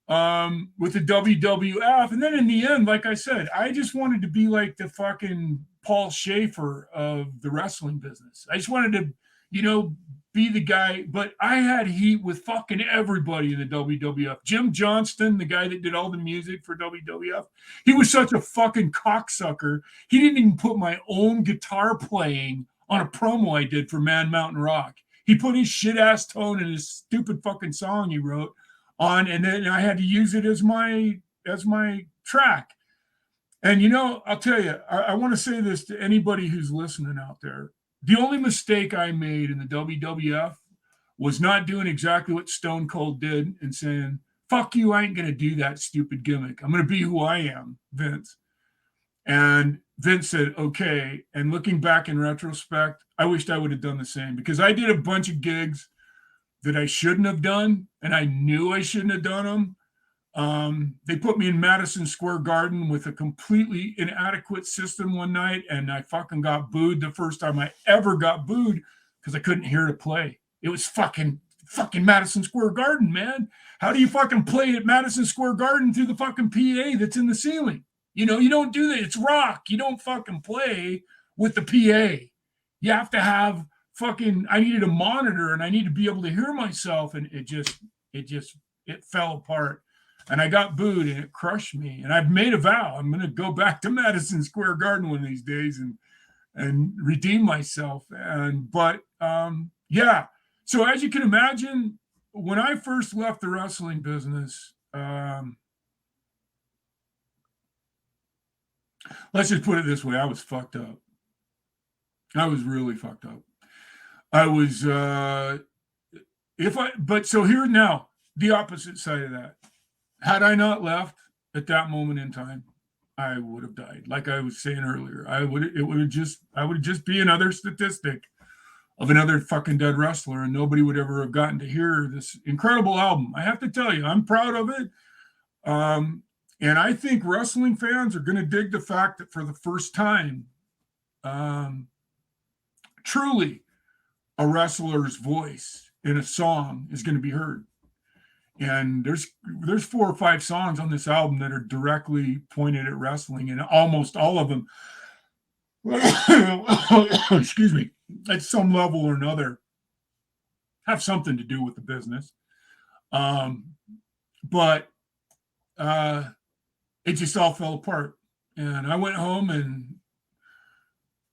[SPEAKER 2] with the WWF. And then in the end, like I said, I just wanted to be like the fucking Paul Schaefer of the wrestling business. I just wanted to, you know, be the guy, but I had heat with fucking everybody in the WWF. Jim Johnston, the guy that did all the music for WWF, he was such a fucking cocksucker. He didn't even put my own guitar playing on a promo I did for Man Mountain Rock. He put his shit ass tone in his stupid fucking song he wrote on, and then I had to use it as my track. And you know, I'll tell you, I want to say this to anybody who's listening out there. The only mistake I made in the WWF was not doing exactly what Stone Cold did and saying, fuck you, I ain't going to do that stupid gimmick. I'm going to be who I am, Vince. And Vince said, okay. And looking back in retrospect, I wished I would have done the same because I did a bunch of gigs that I shouldn't have done, and I knew I shouldn't have done them. They put me in Madison Square Garden with a completely inadequate system one night, and I fucking got booed the first time I ever got booed because I couldn't hear to play. It was fucking Madison Square Garden, man. How do you fucking play at Madison Square Garden through the fucking PA that's in the ceiling? You know, you don't do that. It's rock. You don't fucking play with the PA. You have to have fucking, I needed a monitor and I need to be able to hear myself, and it fell apart. And I got booed and it crushed me. And I've made a vow. I'm going to go back to Madison Square Garden one of these days and redeem myself. But yeah. So as you can imagine, when I first left the wrestling business, let's just put it this way. I was fucked up. I was really fucked up. I was, so here now, the opposite side of that. Had I not left at that moment in time, I would have died. Like I was saying earlier, I would just be another statistic of another fucking dead wrestler, and nobody would ever have gotten to hear this incredible album. I have to tell you, I'm proud of it. And I think wrestling fans are going to dig the fact that for the first time, truly a wrestler's voice in a song is going to be heard. And there's 4 or 5 songs on this album that are directly pointed at wrestling, and almost all of them, excuse me, at some level or another, have something to do with the business. But it just all fell apart. And I went home and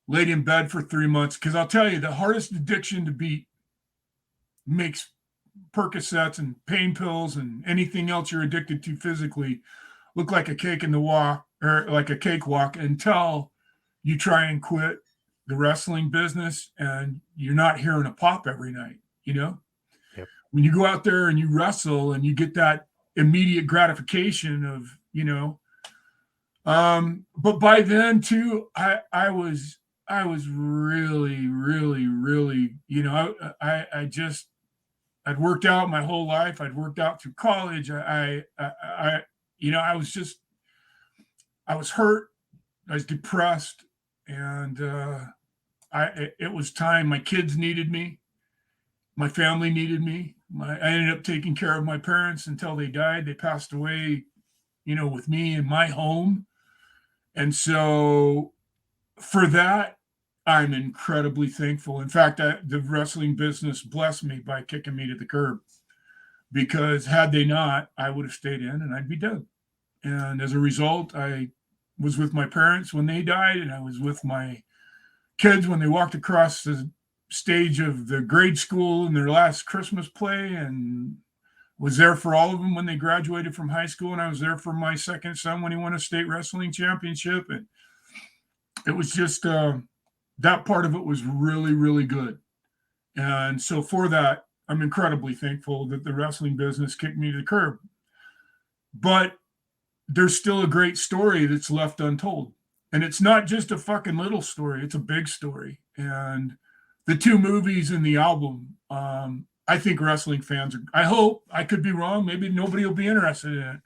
[SPEAKER 2] laid in bed for 3 months, because I'll tell you, the hardest addiction to beat makes Percocets and pain pills and anything else you're addicted to physically look like a cake in the walk, or like a cakewalk, until you try and quit the wrestling business and you're not hearing a pop every night, you know?
[SPEAKER 1] Yep.
[SPEAKER 2] When you go out there and you wrestle and you get that immediate gratification of, you know, but by then too, I was really, really, really, you know, I'd worked out my whole life. I'd worked out through college. I you know, I was hurt. I was depressed, and it was time. My kids needed me. My family needed me. I ended up taking care of my parents until they died. They passed away, you know, with me in my home. And so for that, I'm incredibly thankful. In fact, the wrestling business blessed me by kicking me to the curb, because had they not, I would have stayed in and I'd be dead. And as a result, I was with my parents when they died, and I was with my kids when they walked across the stage of the grade school in their last Christmas play, and was there for all of them when they graduated from high school. And I was there for my second son when he won a state wrestling championship. And it was just that part of it was really, really good. And so for that, I'm incredibly thankful that the wrestling business kicked me to the curb. But there's still a great story that's left untold. And it's not just a fucking little story, it's a big story. And the two movies in the album, I think wrestling fans I hope, I could be wrong, maybe nobody will be interested in it.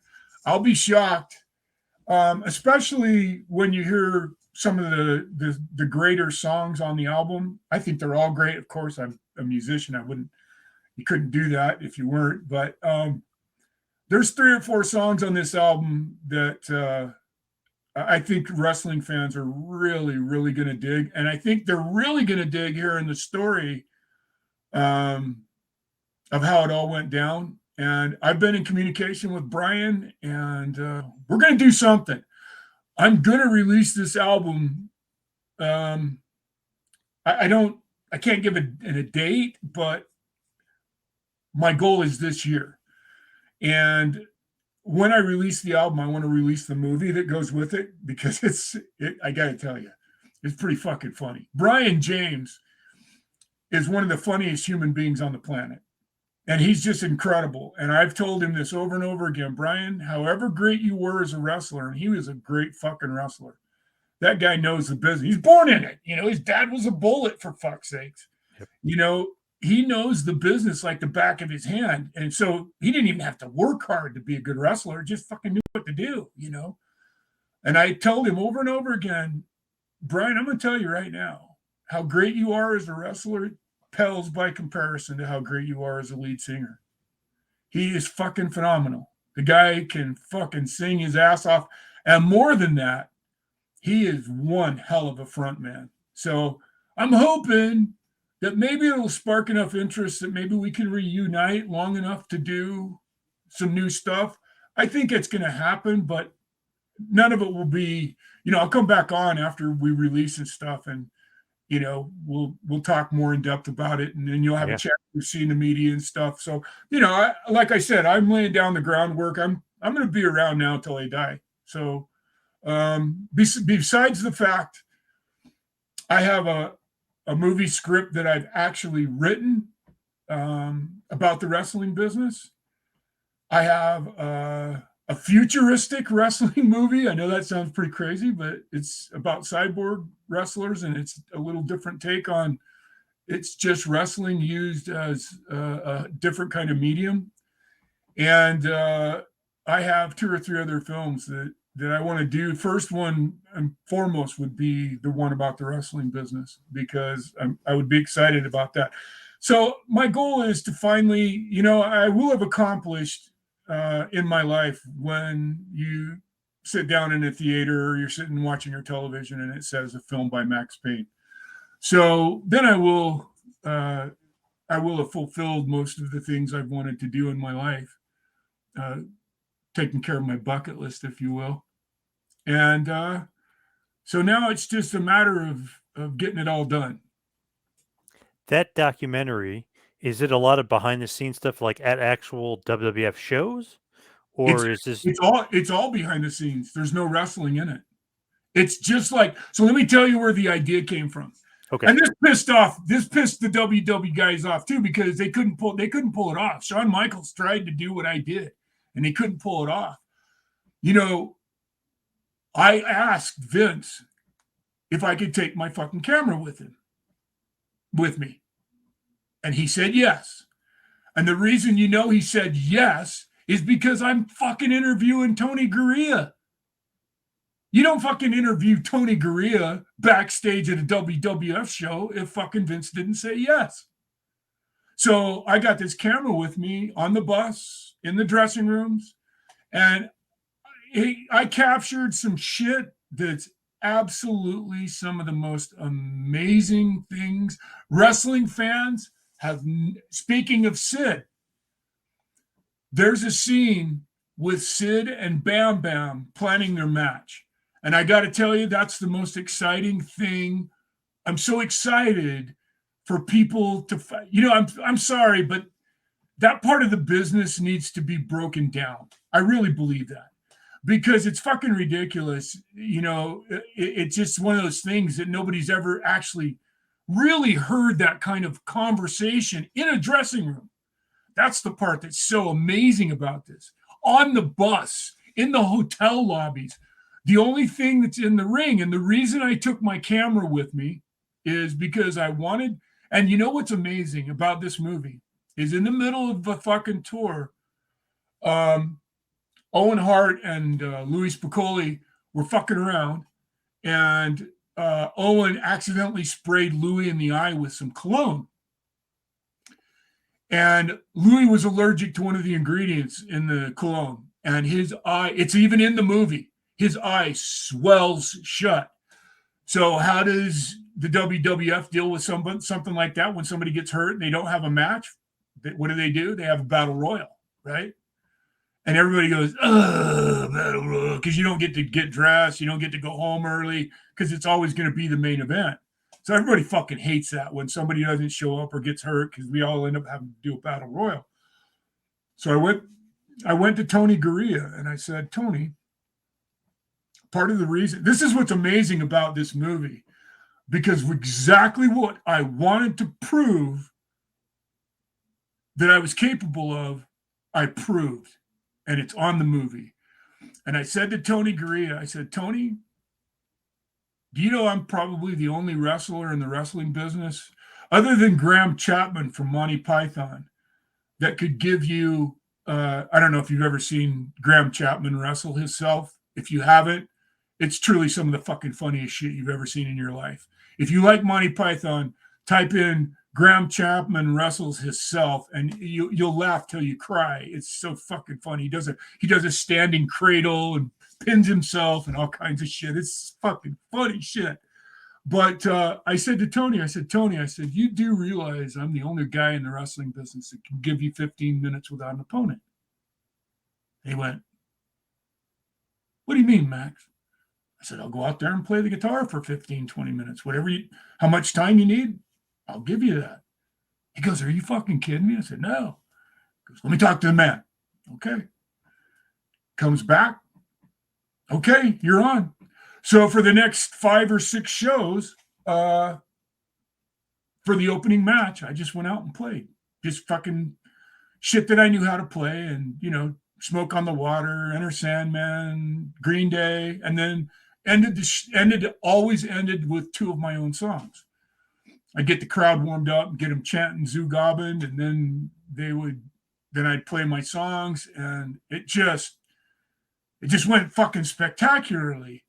[SPEAKER 2] I'll be shocked, especially when you hear some of the greater songs on the album. I think they're all great. Of course, I'm a musician. You couldn't do that if you weren't. But there's 3 or 4 songs on this album that I think wrestling fans are really, really going to dig. And I think they're really going to dig here in the story of how it all went down. And I've been in communication with Brian, and we're going to do something. I'm going to release this album. I can't give a date, but my goal is this year. And when I release the album, I want to release the movie that goes with it, because I got to tell you, it's pretty fucking funny. Brian James is one of the funniest human beings on the planet. And he's just incredible. And I've told him this over and over again, Brian, however great you were as a wrestler, and he was a great fucking wrestler, that guy knows the business. He's born in it. His dad was a bullet, for fuck's sakes. Yep. He knows the business like the back of his hand. And so he didn't even have to work hard to be a good wrestler, just fucking knew what to do, And I told him over and over again, Brian, I'm going to tell you right now, how great you are as a wrestler pales by comparison to how great you are as a lead singer. He is fucking phenomenal. The guy can fucking sing his ass off. And more than that, he is one hell of a front man. So I'm hoping that maybe it'll spark enough interest that maybe we can reunite long enough to do some new stuff. I think it's going to happen, but none of it will be, I'll come back on after we release and stuff, and we'll talk more in depth about it, and then you'll have a chance to see the media and stuff. So, like I said, I'm laying down the groundwork. I'm going to be around now until I die. So, besides the fact I have a movie script that I've actually written about the wrestling business, I have a futuristic wrestling movie. I know that sounds pretty crazy, but it's about cyborg wrestlers, and it's a little different take on, it's just wrestling used as a different kind of medium. And I have 2 or 3 other films that I want to do. First one and foremost would be the one about the wrestling business, because I would be excited about that. So my goal is to finally, I will have accomplished in my life when you sit down in a theater or you're sitting watching your television and it says a film by Maxx Payne. So then I will have fulfilled most of the things I've wanted to do in my life, taking care of my bucket list, if you will. And so now it's just a matter of getting it all done.
[SPEAKER 1] That documentary, is it a lot of behind the scenes stuff, like at actual WWF shows? Or is this?
[SPEAKER 2] It's all behind the scenes. There's no wrestling in it. It's just like, so let me tell you where the idea came from.
[SPEAKER 1] Okay.
[SPEAKER 2] And this pissed the WW guys off too, because they couldn't pull it off. Shawn Michaels tried to do what I did, and they couldn't pull it off. I asked Vince if I could take my fucking camera with me. And he said yes. And the reason he said yes is because I'm fucking interviewing Tony Gurria. You don't fucking interview Tony Gurria backstage at a WWF show if fucking Vince didn't say yes. So I got this camera with me on the bus, in the dressing rooms, and I captured some shit that's absolutely some of the most amazing things. Wrestling fans have, speaking of Sid, there's a scene with Sid and Bam Bam planning their match. And I got to tell you, that's the most exciting thing. I'm so excited for people to fight. You know, I'm sorry, but that part of the business needs to be broken down. I really believe that, because it's fucking ridiculous. You know, it's just one of those things that nobody's ever actually really heard that kind of conversation in a dressing room. That's the part that's so amazing about this. On the bus, in the hotel lobbies, the only thing that's in the ring, and the reason I took my camera with me is because I wanted, and you know what's amazing about this movie is in the middle of the fucking tour, Owen Hart and Louis Piccoli were fucking around, and Owen accidentally sprayed Louis in the eye with some cologne. And Louis was allergic to one of the ingredients in the cologne, and his eye, it's even in the movie, his eye swells shut. So how does the WWF deal with something like that when somebody gets hurt and they don't have a match? What do? They have a battle royal, right? And everybody goes, battle royal, because you don't get to get dressed, you don't get to go home early, because it's always going to be the main event. So everybody fucking hates that when somebody doesn't show up or gets hurt, because we all end up having to do a battle royal. So I went to Tony Gurria and I said, Tony, part of the reason, this is what's amazing about this movie, because exactly what I wanted to prove that I was capable of, I proved, and it's on the movie. And I said to Tony Gurria, I said, Tony, do you know I'm probably the only wrestler in the wrestling business, other than Graham Chapman from Monty Python, that could give you, I don't know if you've ever seen Graham Chapman wrestle himself. If you haven't, it's truly some of the fucking funniest shit you've ever seen in your life. If you like Monty Python, type in Graham Chapman wrestles himself, and you'll laugh till you cry. It's so fucking funny. He does a standing cradle and pins himself and all kinds of shit. It's fucking funny shit. But I said to Tony, Tony, you do realize I'm the only guy in the wrestling business that can give you 15 minutes without an opponent. He went, what do you mean, Max? I said, I'll go out there and play the guitar for 15, 20 minutes. How much time you need, I'll give you that. He goes, are you fucking kidding me? I said, no. He goes, let me talk to the man. Okay. Comes back. Okay, you're on. So for the next 5 or 6 shows, for the opening match, I just went out and played. Just fucking shit that I knew how to play, and, you know, Smoke on the Water, Enter Sandman, Green Day, and then always ended with 2 of my own songs. I'd get the crowd warmed up and get them chanting Zoo Goblin, and then I'd play my songs, and it just went fucking spectacularly.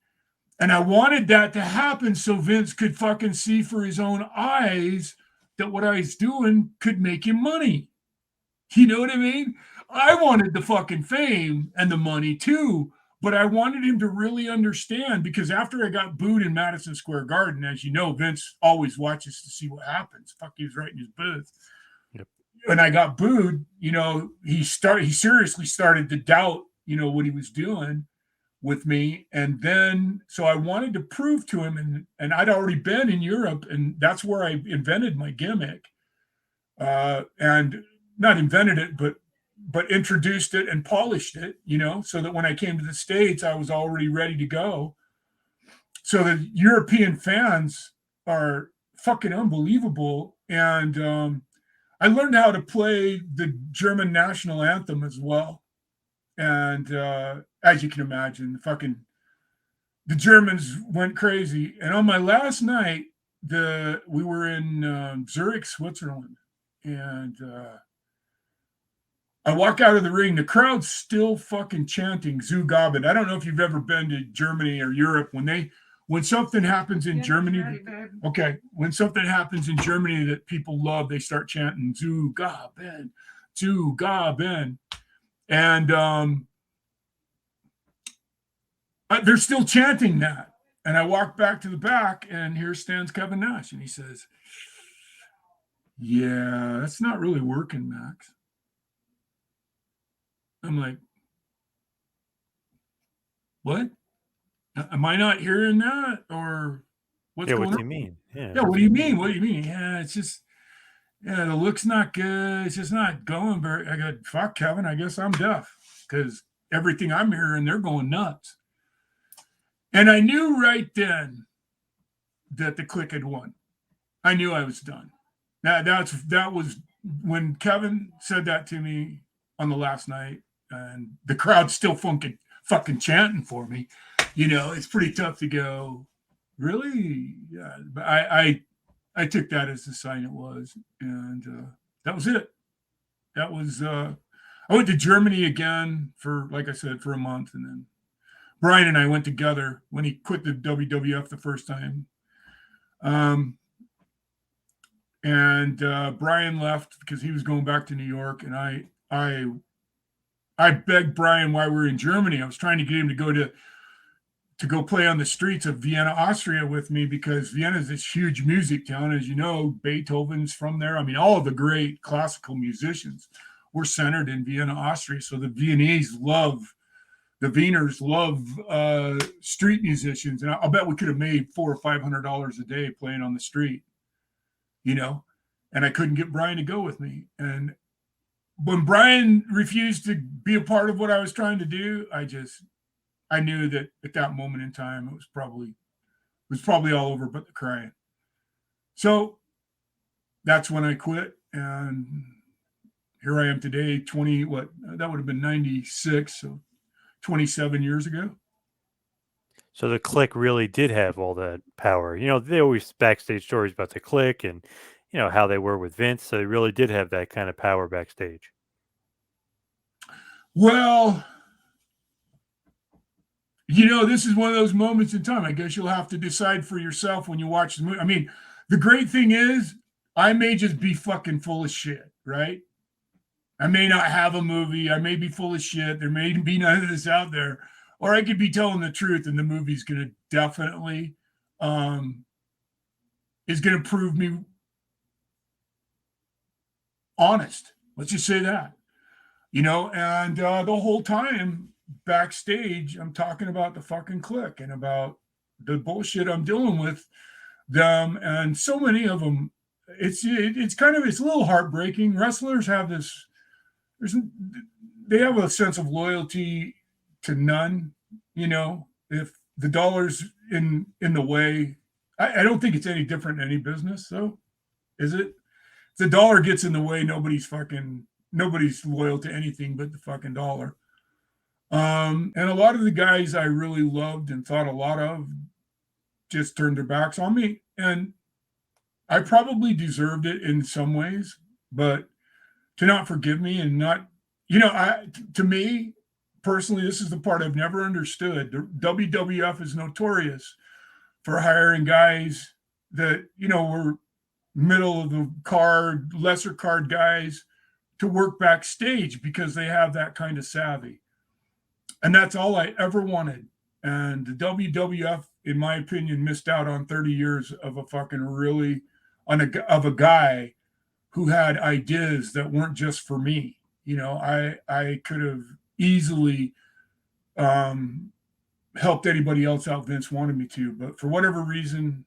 [SPEAKER 2] And I wanted that to happen so Vince could fucking see for his own eyes that what I was doing could make him money. You know what I mean? I wanted the fucking fame and the money too, but I wanted him to really understand, because after I got booed in Madison Square Garden, as you know, Vince always watches to see what happens. Fuck, he was right in his booth. Yep. When I got booed, you know, he seriously started to doubt, you know, what he was doing with me. And then, so I wanted to prove to him, and I'd already been in Europe, and that's where I invented my gimmick. And not invented it, but introduced it and polished it, you know, so that when I came to the States, I was already ready to go. So the European fans are fucking unbelievable. And I learned how to play the German national anthem as well. And as you can imagine, the Germans went crazy. And on my last night, we were in Zurich, Switzerland, and I walk out of the ring, the crowd's still fucking chanting Zoo Goblin. I don't know if you've ever been to Germany or Europe. When something happens in Germany, when something happens in Germany that people love, they start chanting Zoo Goblin, Zoo Goblin. And they're still chanting that. And I walk back to the back, and here stands Kevin Nash, and he says, "Yeah, that's not really working, Max." I'm like, "What? Am I not hearing that, or what's
[SPEAKER 1] Yeah, what
[SPEAKER 2] going
[SPEAKER 1] do
[SPEAKER 2] on?"
[SPEAKER 1] you mean? Yeah.
[SPEAKER 2] Yeah, what do you mean? What do you mean? Yeah, it's just, yeah, the look's not good. It's just not going very. I go, fuck, Kevin. I guess I'm deaf because everything I'm hearing, they're going nuts. And I knew right then that the Click had won. I knew I was done. That was when Kevin said that to me on the last night, and the crowd's still fucking chanting for me. It's pretty tough to go, really? Yeah. But I took that as the sign it was. And that was it. That was, I went to Germany again for, like I said, for a month. And then Brian and I went together when he quit the WWF the first time. And Brian left because he was going back to New York. And I begged Brian while we were in Germany. I was trying to get him to go play on the streets of Vienna, Austria with me, because Vienna is this huge music town. As you know, Beethoven's from there. I mean, all of the great classical musicians were centered in Vienna, Austria. So the Wieners love street musicians. And I'll bet we could have made $400 or $500 a day playing on the street, and I couldn't get Brian to go with me. And when Brian refused to be a part of what I was trying to do, I knew that at that moment in time, it was probably all over but the crying. So that's when I quit. And here I am today, that would have been 96. So 27 years ago.
[SPEAKER 1] So the Click really did have all that power. They always backstage stories about the Click and, how they were with Vince. So they really did have that kind of power backstage.
[SPEAKER 2] Well, this is one of those moments in time. I guess you'll have to decide for yourself when you watch the movie. I mean, the great thing is I may just be fucking full of shit, right? I may not have a movie. I may be full of shit. There may be none of this out there. Or I could be telling the truth, and the movie's going to definitely is going to prove me honest. Let's just say that. And the whole time backstage, I'm talking about the fucking Click and about the bullshit I'm dealing with them. And so many of them, it's a little heartbreaking. Wrestlers have they have a sense of loyalty to none. If the dollar's in the way, I don't think it's any different in any business, though, is it? If the dollar gets in the way, nobody's loyal to anything but the fucking dollar. And a lot of the guys I really loved and thought a lot of just turned their backs on me. And I probably deserved it in some ways, but to not forgive me and not, to me personally, this is the part I've never understood. The WWF is notorious for hiring guys that, were middle of the card, lesser card guys to work backstage because they have that kind of savvy. And that's all I ever wanted. And the WWF, in my opinion, missed out on 30 years of a guy who had ideas that weren't just for me. I could have easily helped anybody else out Vince wanted me to, but for whatever reason,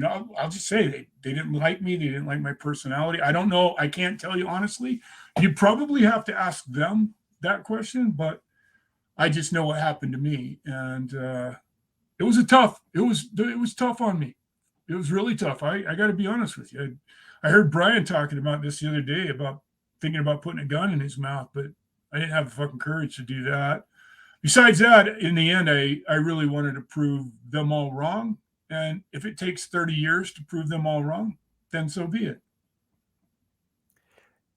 [SPEAKER 2] I'll just say they didn't like me. They didn't like my personality. I don't know. I can't tell you honestly. You probably have to ask them that question, but I just know what happened to me. And it was tough on me. It was really tough. I got to be honest with you. I heard Brian talking about this the other day about thinking about putting a gun in his mouth, but I didn't have the fucking courage to do that. Besides that, in the end, I really wanted to prove them all wrong. And if it takes 30 years to prove them all wrong, then so be it.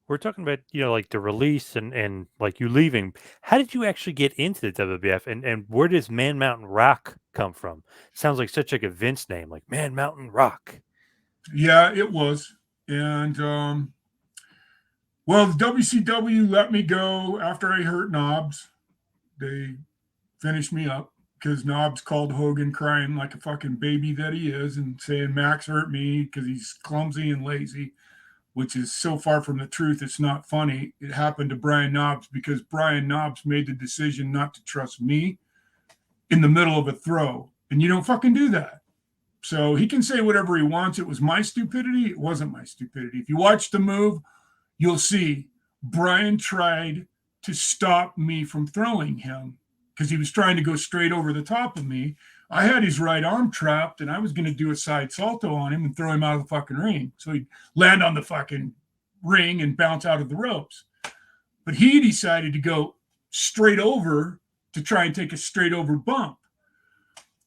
[SPEAKER 1] We're talking about, like the release and like you leaving. How did you actually get into the WWF and where does Man Mountain Rock come from? Sounds like such like a Vince name, like Man Mountain Rock.
[SPEAKER 2] Yeah, it was. And well, the WCW let me go after I hurt knobs. They finished me up. because Knobs called Hogan crying like a fucking baby that he is and saying Max hurt me because he's clumsy and lazy, which is so far from the truth. It's not funny. It happened to Brian Knobs because Brian Knobs made the decision not to trust me in the middle of a throw. And you don't fucking do that. So he can say whatever he wants. It was my stupidity. It wasn't my stupidity. If you watch the move, you'll see Brian tried to stop me from throwing him because he was trying to go straight over the top of me. I had his right arm trapped, and I was going to do a side salto on him and throw him out of the fucking ring. So he'd land on the fucking ring and bounce out of the ropes. But he decided to go straight over to try and take a straight over bump.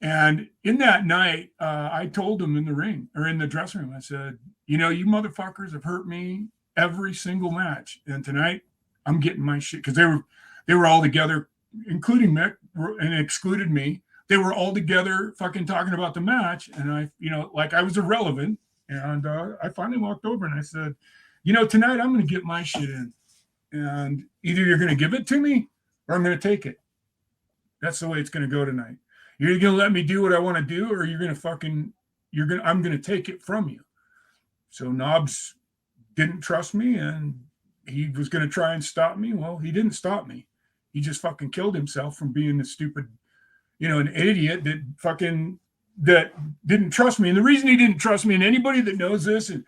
[SPEAKER 2] And in that night, I told him in the ring or in the dressing room, I said, you motherfuckers have hurt me every single match. And tonight I'm getting my shit, because they were all together, including Mick, and excluded me. They were all together fucking talking about the match. And I was irrelevant. And I finally walked over and I said, tonight I'm going to get my shit in. And either you're going to give it to me or I'm going to take it. That's the way it's going to go tonight. You're going to let me do what I want to do, or I'm going to take it from you. So Knobs didn't trust me, and he was going to try and stop me. Well, he didn't stop me. He just fucking killed himself from being a stupid, an idiot that didn't trust me. And the reason he didn't trust me, and anybody that knows this, and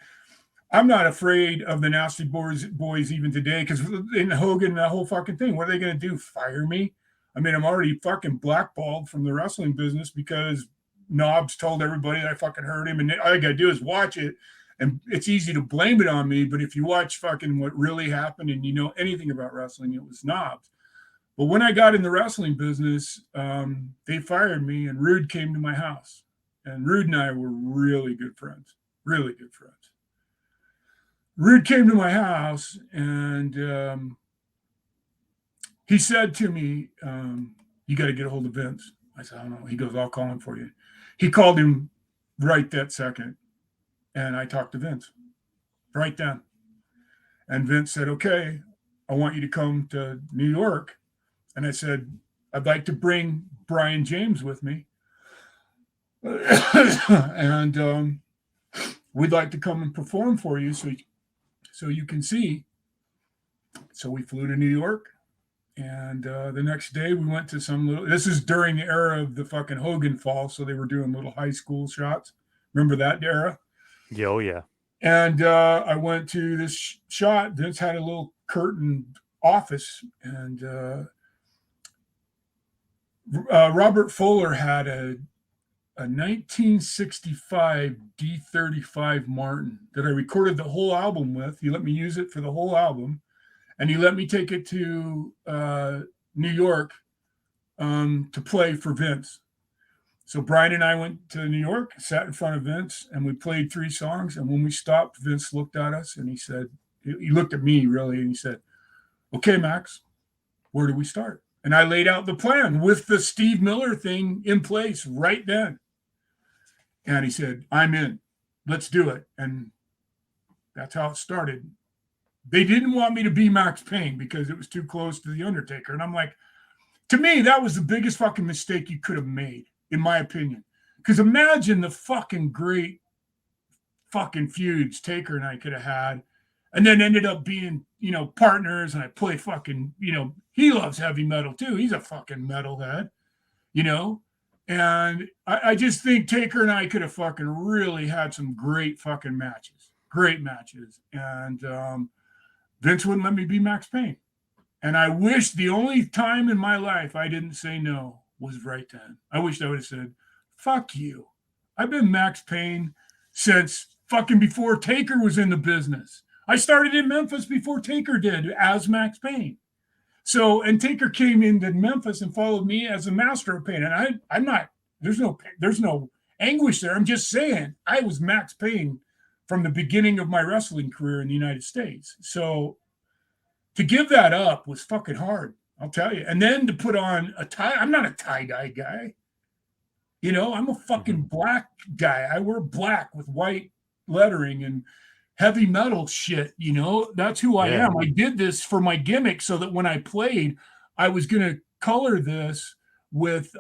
[SPEAKER 2] I'm not afraid of the Nasty Boys even today, because in Hogan, that whole fucking thing, what are they going to do? Fire me? I mean, I'm already fucking blackballed from the wrestling business because Knobs told everybody that I fucking hurt him. And all I got to do is watch it. And it's easy to blame it on me. But if you watch fucking what really happened and you know anything about wrestling, it was Knobs. But when I got in the wrestling business, they fired me, and Rude came to my house. And Rude and I were really good friends, really good friends. Rude came to my house, and he said to me, you got to get a hold of Vince. I said, I don't know. He goes, I'll call him for you. He called him right that second. And I talked to Vince right then. And Vince said, okay, I want you to come to New York. And I said, I'd like to bring Brian James with me. And we'd like to come and perform for you so you can see. So we flew to New York. And the next day we went to this is during the era of the fucking Hogan fall. So they were doing little high school shots. Remember that era?
[SPEAKER 1] Yeah, oh yeah.
[SPEAKER 2] And I went to this shot. Vince had a little curtained office, and Robert Fuller had a 1965 D35 Martin that I recorded the whole album with. He let me use it for the whole album. And he let me take it to New York to play for Vince. So Brian and I went to New York, sat in front of Vince, and we played 3 songs. And when we stopped, Vince looked at us and he said, he looked at me really, and he said, okay, Max, where do we start? And I laid out the plan with the Steve Miller thing in place right then. And he said, I'm in. Let's do it. And that's how it started. They didn't want me to be Maxx Payne because it was too close to The Undertaker. And I'm like, to me, that was the biggest fucking mistake you could have made, in my opinion. Because imagine the fucking great fucking feuds Taker and I could have had, and then ended up being, partners. And I play fucking, he loves heavy metal too. He's a fucking metalhead, And I just think Taker and I could have fucking really had some great fucking matches. Great matches. And Vince wouldn't let me be Maxx Payne. And I wish the only time in my life I didn't say no was right then. I wish I would have said, fuck you. I've been Maxx Payne since fucking before Taker was in the business. I started in Memphis before Taker did as Maxx Payne. So, and Taker came into Memphis and followed me as a master of pain. And I'm not, there's no anguish there. I'm just saying I was Maxx Payne from the beginning of my wrestling career in the United States. So to give that up was fucking hard, I'll tell you. And then to put on a tie, I'm not a tie-dye guy. I'm a fucking black guy. I wear black with white lettering and heavy metal shit, That's who I am. I did this for my gimmick so that when I played, I was going to color this with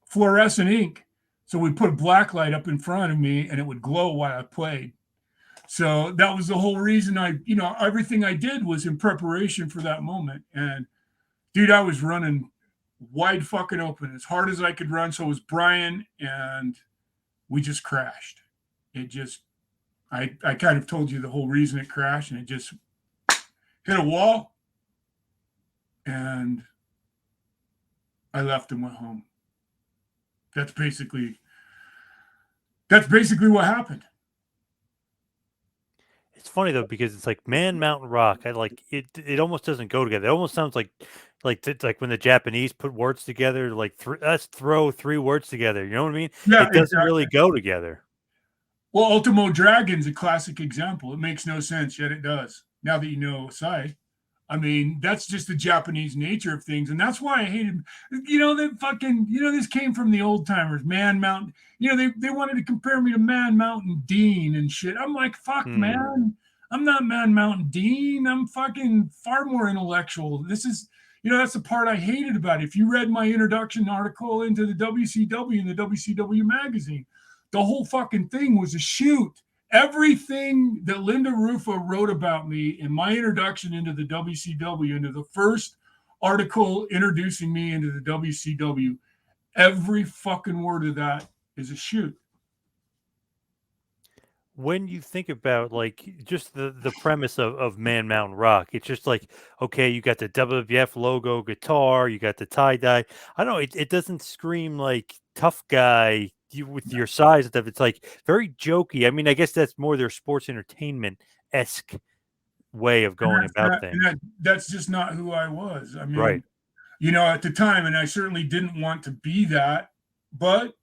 [SPEAKER 2] fluorescent ink. So we put a black light up in front of me and it would glow while I played. So that was the whole reason everything I did was in preparation for that moment. And dude, I was running wide fucking open as hard as I could run. So was Brian, and we just crashed. I kind of told you the whole reason it crashed, and it just hit a wall, and I left and went home. That's basically what happened.
[SPEAKER 1] It's funny though, because it's like Man Mountain Rock. I like it. It almost doesn't go together. It almost sounds like when the Japanese put words together. Like let's throw three words together. You know what I mean?
[SPEAKER 2] Yeah,
[SPEAKER 1] it doesn't
[SPEAKER 2] exactly.
[SPEAKER 1] really go together.
[SPEAKER 2] Well, Ultimo Dragon's a classic example. It makes no sense, yet it does. Now that you know Sai. I mean, that's just the Japanese nature of things. And that's why I hated, this came from the old timers, Man Mountain. They wanted to compare me to Man Mountain Dean and shit. I'm like, fuck, man. I'm not Man Mountain Dean. I'm fucking far more intellectual. This is, that's the part I hated about it. If you read my introduction article into the WCW and the WCW magazine, the whole fucking thing was a shoot. Everything that Linda Rufa wrote about me in my introduction into the WCW, into the first article introducing me into the WCW, every fucking word of that is a shoot.
[SPEAKER 1] When you think about like just the premise of Man Mountain Rock, it's just like, okay, you got the WWF logo guitar, you got the tie-dye. I don't know, it doesn't scream like tough guy with your size and stuff. It's like very jokey. I mean, I guess that's more their sports entertainment-esque way of going about things.
[SPEAKER 2] That's just not who I was. I mean,
[SPEAKER 1] right.
[SPEAKER 2] At the time, and I certainly didn't want to be that, but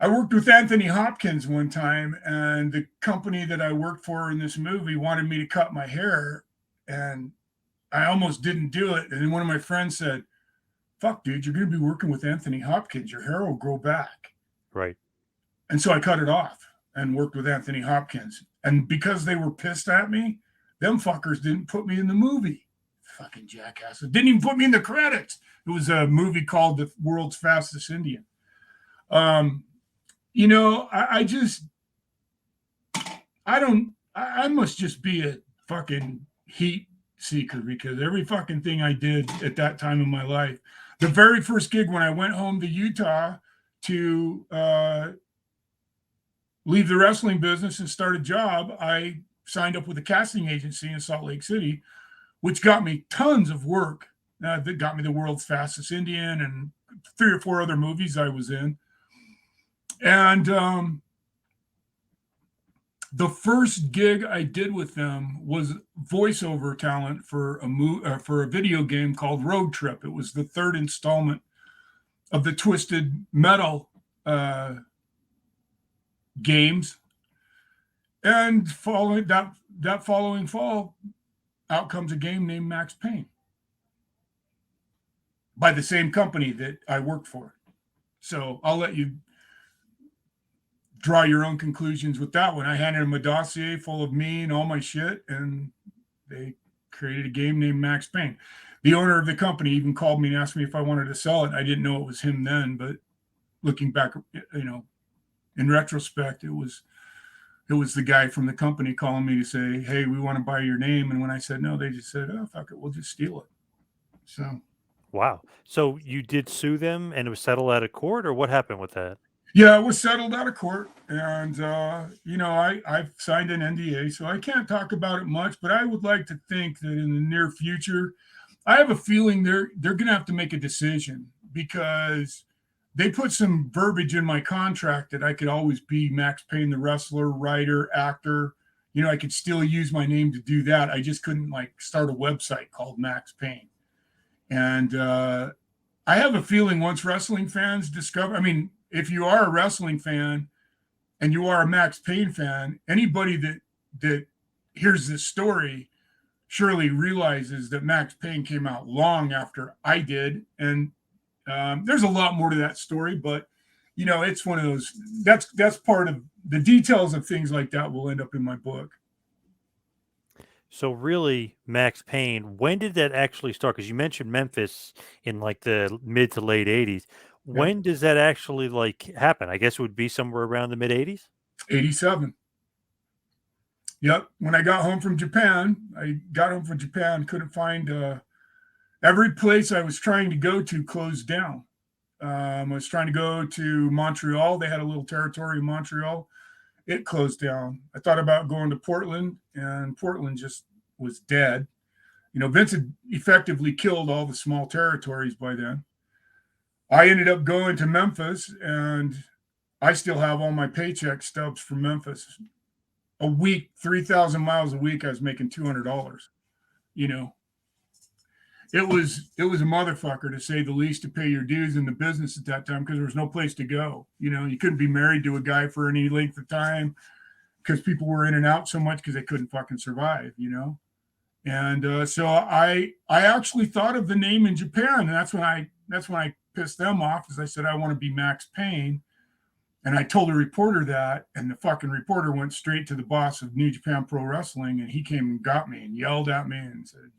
[SPEAKER 2] I worked with Anthony Hopkins one time, and the company that I worked for in this movie wanted me to cut my hair, and I almost didn't do it. And then one of my friends said, fuck, dude, you're going to be working with Anthony Hopkins. Your hair will grow back.
[SPEAKER 1] Right.
[SPEAKER 2] And so I cut it off and worked with Anthony Hopkins. And because they were pissed at me, them fuckers didn't put me in the movie. Fucking jackasses. Didn't even put me in the credits. It was a movie called The World's Fastest Indian. I must just be a fucking heat seeker, because every fucking thing I did at that time in my life, the very first gig when I went home to Utah to leave the wrestling business and start a job, I signed up with a casting agency in Salt Lake City, which got me tons of work. That got me The World's Fastest Indian and 3 or 4 other movies I was in. And the first gig I did with them was voiceover talent for a video game called Road Trip. It was the 3rd installment of the Twisted Metal games. And following that following fall, out comes a game named Maxx Payne by the same company that I worked for. So I'll let you draw your own conclusions with that one. I handed them a dossier full of me and all my shit, and they created a game named Maxx Payne. The owner of the company even called me and asked me if I wanted to sell it. I didn't know it was him then, but looking back, in retrospect, it was the guy from the company calling me to say, hey, we want to buy your name. And when I said no, they just said, oh, fuck it, we'll just steal it. So.
[SPEAKER 1] Wow. So you did sue them and it was settled out of court, or what happened with that?
[SPEAKER 2] Yeah, it was settled out of court. And, I've signed an NDA, so I can't talk about it much, but I would like to think that in the near future, I have a feeling they're going to have to make a decision, because they put some verbiage in my contract that I could always be Maxx Payne, the wrestler, writer, actor. I could still use my name to do that. I just couldn't start a website called Maxx Payne. And I have a feeling once wrestling fans discover, if you are a wrestling fan and you are a Maxx Payne fan, anybody that hears this story surely realizes that Maxx Payne came out long after I did. And there's a lot more to that story, but it's one of those, that's part of the details of things like that will end up in my book.
[SPEAKER 1] So really, Maxx Payne, when did that actually start? Because you mentioned Memphis in like the mid to late '80s.
[SPEAKER 2] Yep.
[SPEAKER 1] When does that actually like happen? I guess it would be somewhere around the mid '80s.
[SPEAKER 2] 87. Yep. When I got home from Japan, couldn't find every place I was trying to go to closed down. I was trying to go to Montreal. They had a little territory in Montreal. It closed down. I thought about going to Portland, and Portland just was dead. Vince had effectively killed all the small territories by then. I ended up going to Memphis, and I still have all my paycheck stubs from Memphis. A week, 3,000 miles a week, I was making $200. You know, it was a motherfucker, to say the least, to pay your dues in the business at that time, because there was no place to go. You couldn't be married to a guy for any length of time, because people were in and out so much because they couldn't fucking survive. And so I actually thought of the name in Japan, and that's when I pissed them off, because I said I want to be Maxx Payne. And I told a reporter that, and the fucking reporter went straight to the boss of New Japan Pro Wrestling, and he came and got me and yelled at me and said,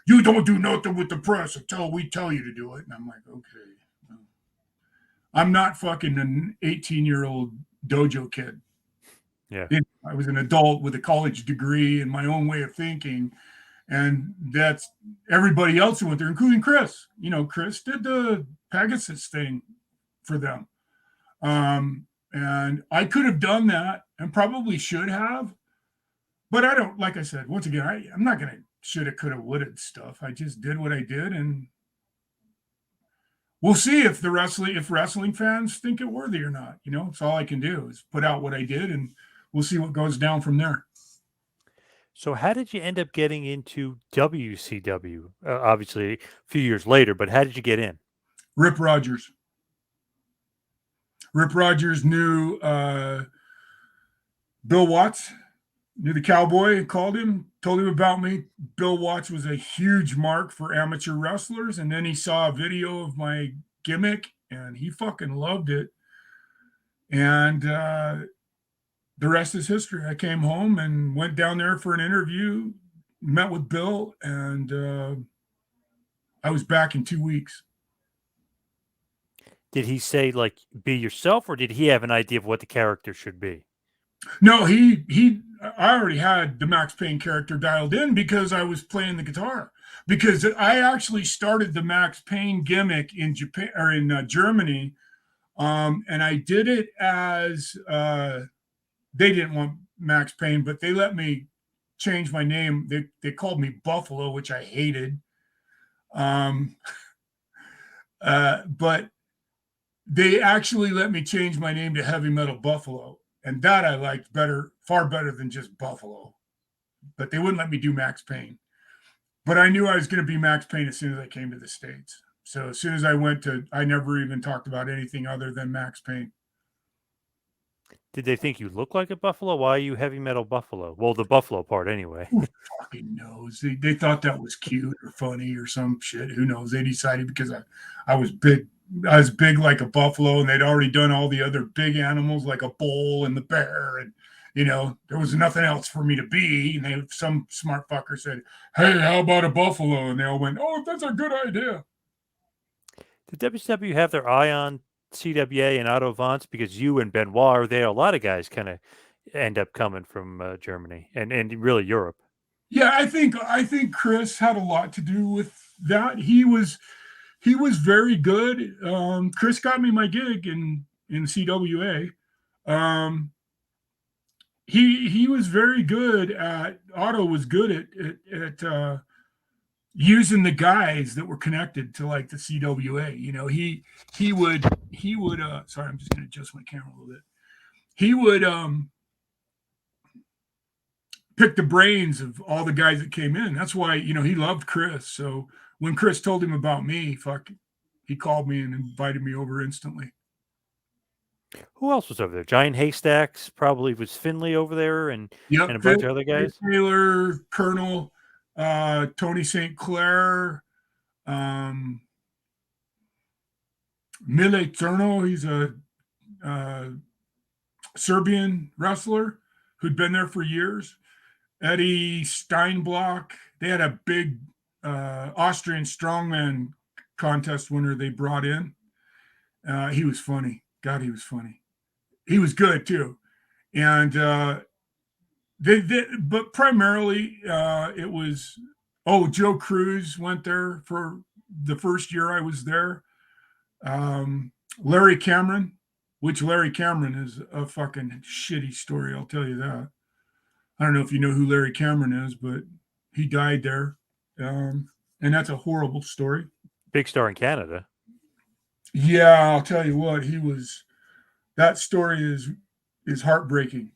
[SPEAKER 2] you don't do nothing with the press until we tell you to do it. And I'm like, okay. Well, I'm not fucking an 18-year-old dojo kid.
[SPEAKER 1] Yeah.
[SPEAKER 2] I was an adult with a college degree and my own way of thinking. And that's everybody else who went there, including Chris. Chris did the Pegasus thing for them. And I could have done that, and probably should have, but I don't, like I said, once again, I'm not going to shoulda, coulda, woulda stuff. I just did what I did, and we'll see if wrestling fans think it worthy or not. It's all I can do is put out what I did, and we'll see what goes down from there.
[SPEAKER 1] So how did you end up getting into WCW? Obviously, a few years later, but how did you get in?
[SPEAKER 2] Rip Rogers. Rip Rogers knew Bill Watts, knew the cowboy, called him, told him about me. Bill Watts was a huge mark for amateur wrestlers. And then he saw a video of my gimmick, and he fucking loved it. And the rest is history. I came home and went down there for an interview, met with Bill, and I was back in 2 weeks.
[SPEAKER 1] Did he say like be yourself, or did he have an idea of what the character should be?
[SPEAKER 2] No, I already had the Maxx Payne character dialed in because I was playing the guitar. Because I actually started the Maxx Payne gimmick in Japan, or in Germany, and I did it as they didn't want Maxx Payne, but they let me change my name. They called me Buffalo, which I hated. But they actually let me change my name to Heavy Metal Buffalo. And that I liked better, far better than just Buffalo. But they wouldn't let me do Maxx Payne. But I knew I was going to be Maxx Payne as soon as I came to the States. So as soon as I never even talked about anything other than Maxx Payne.
[SPEAKER 1] Did they think you look like a buffalo? Why are you Heavy Metal Buffalo? Well, the buffalo part anyway.
[SPEAKER 2] Who fucking knows? They thought that was cute or funny or some shit. Who knows? They decided because I was big. I was big like a buffalo, and they'd already done all the other big animals like a bull and the bear, and there was nothing else for me to be. And some smart fucker said, "Hey, how about a buffalo?" And they all went, "Oh, that's a good idea."
[SPEAKER 1] Did WCW have their eye on CWA and Otto Vance, because you and Benoit are there? A lot of guys kind of end up coming from Germany and really Europe.
[SPEAKER 2] Yeah, I think Chris had a lot to do with that. He was very good. Chris got me my gig in CWA. He was very good at Otto was good at using the guys that were connected to like the CWA. He would sorry, I'm just gonna adjust my camera a little bit. He would pick the brains of all the guys that came in. That's why, he loved Chris. So when Chris told him about me, he called me and invited me over instantly.
[SPEAKER 1] Who else was over there? Giant Haystacks, probably was Finley over there, and
[SPEAKER 2] Yep,
[SPEAKER 1] a bunch of other guys.
[SPEAKER 2] Taylor, Colonel, Tony St. Clair, Mile Turno. He's a Serbian wrestler who'd been there for years. Eddie Steinblock. They had a big Austrian strongman contest winner they brought in. He was funny. God, he was funny. He was good too. And but primarily it was, Joe Cruz went there for the first year I was there. Larry Cameron, which Larry Cameron is a fucking shitty story, I'll tell you that. I don't know if you know who Larry Cameron is, but he died there. And that's a horrible story.
[SPEAKER 1] Big star in Canada.
[SPEAKER 2] Yeah, I'll tell you what, that story is heartbreaking.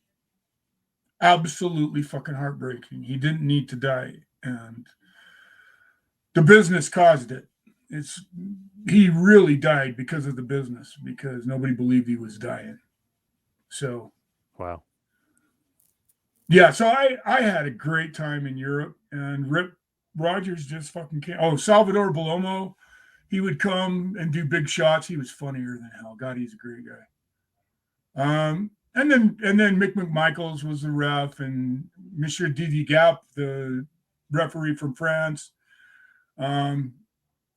[SPEAKER 2] Absolutely fucking heartbreaking. He didn't need to die, and the business caused it. He really died because of the business, because nobody believed he was dying. So
[SPEAKER 1] wow.
[SPEAKER 2] Yeah, so I had a great time in Europe, and Rip Rogers just fucking came. Oh, Salvador Balomo, he would come and do big shots. He was funnier than hell. God, he's a great guy. And then Mick McMichaels was the ref, and Monsieur Didi Gap, the referee from France.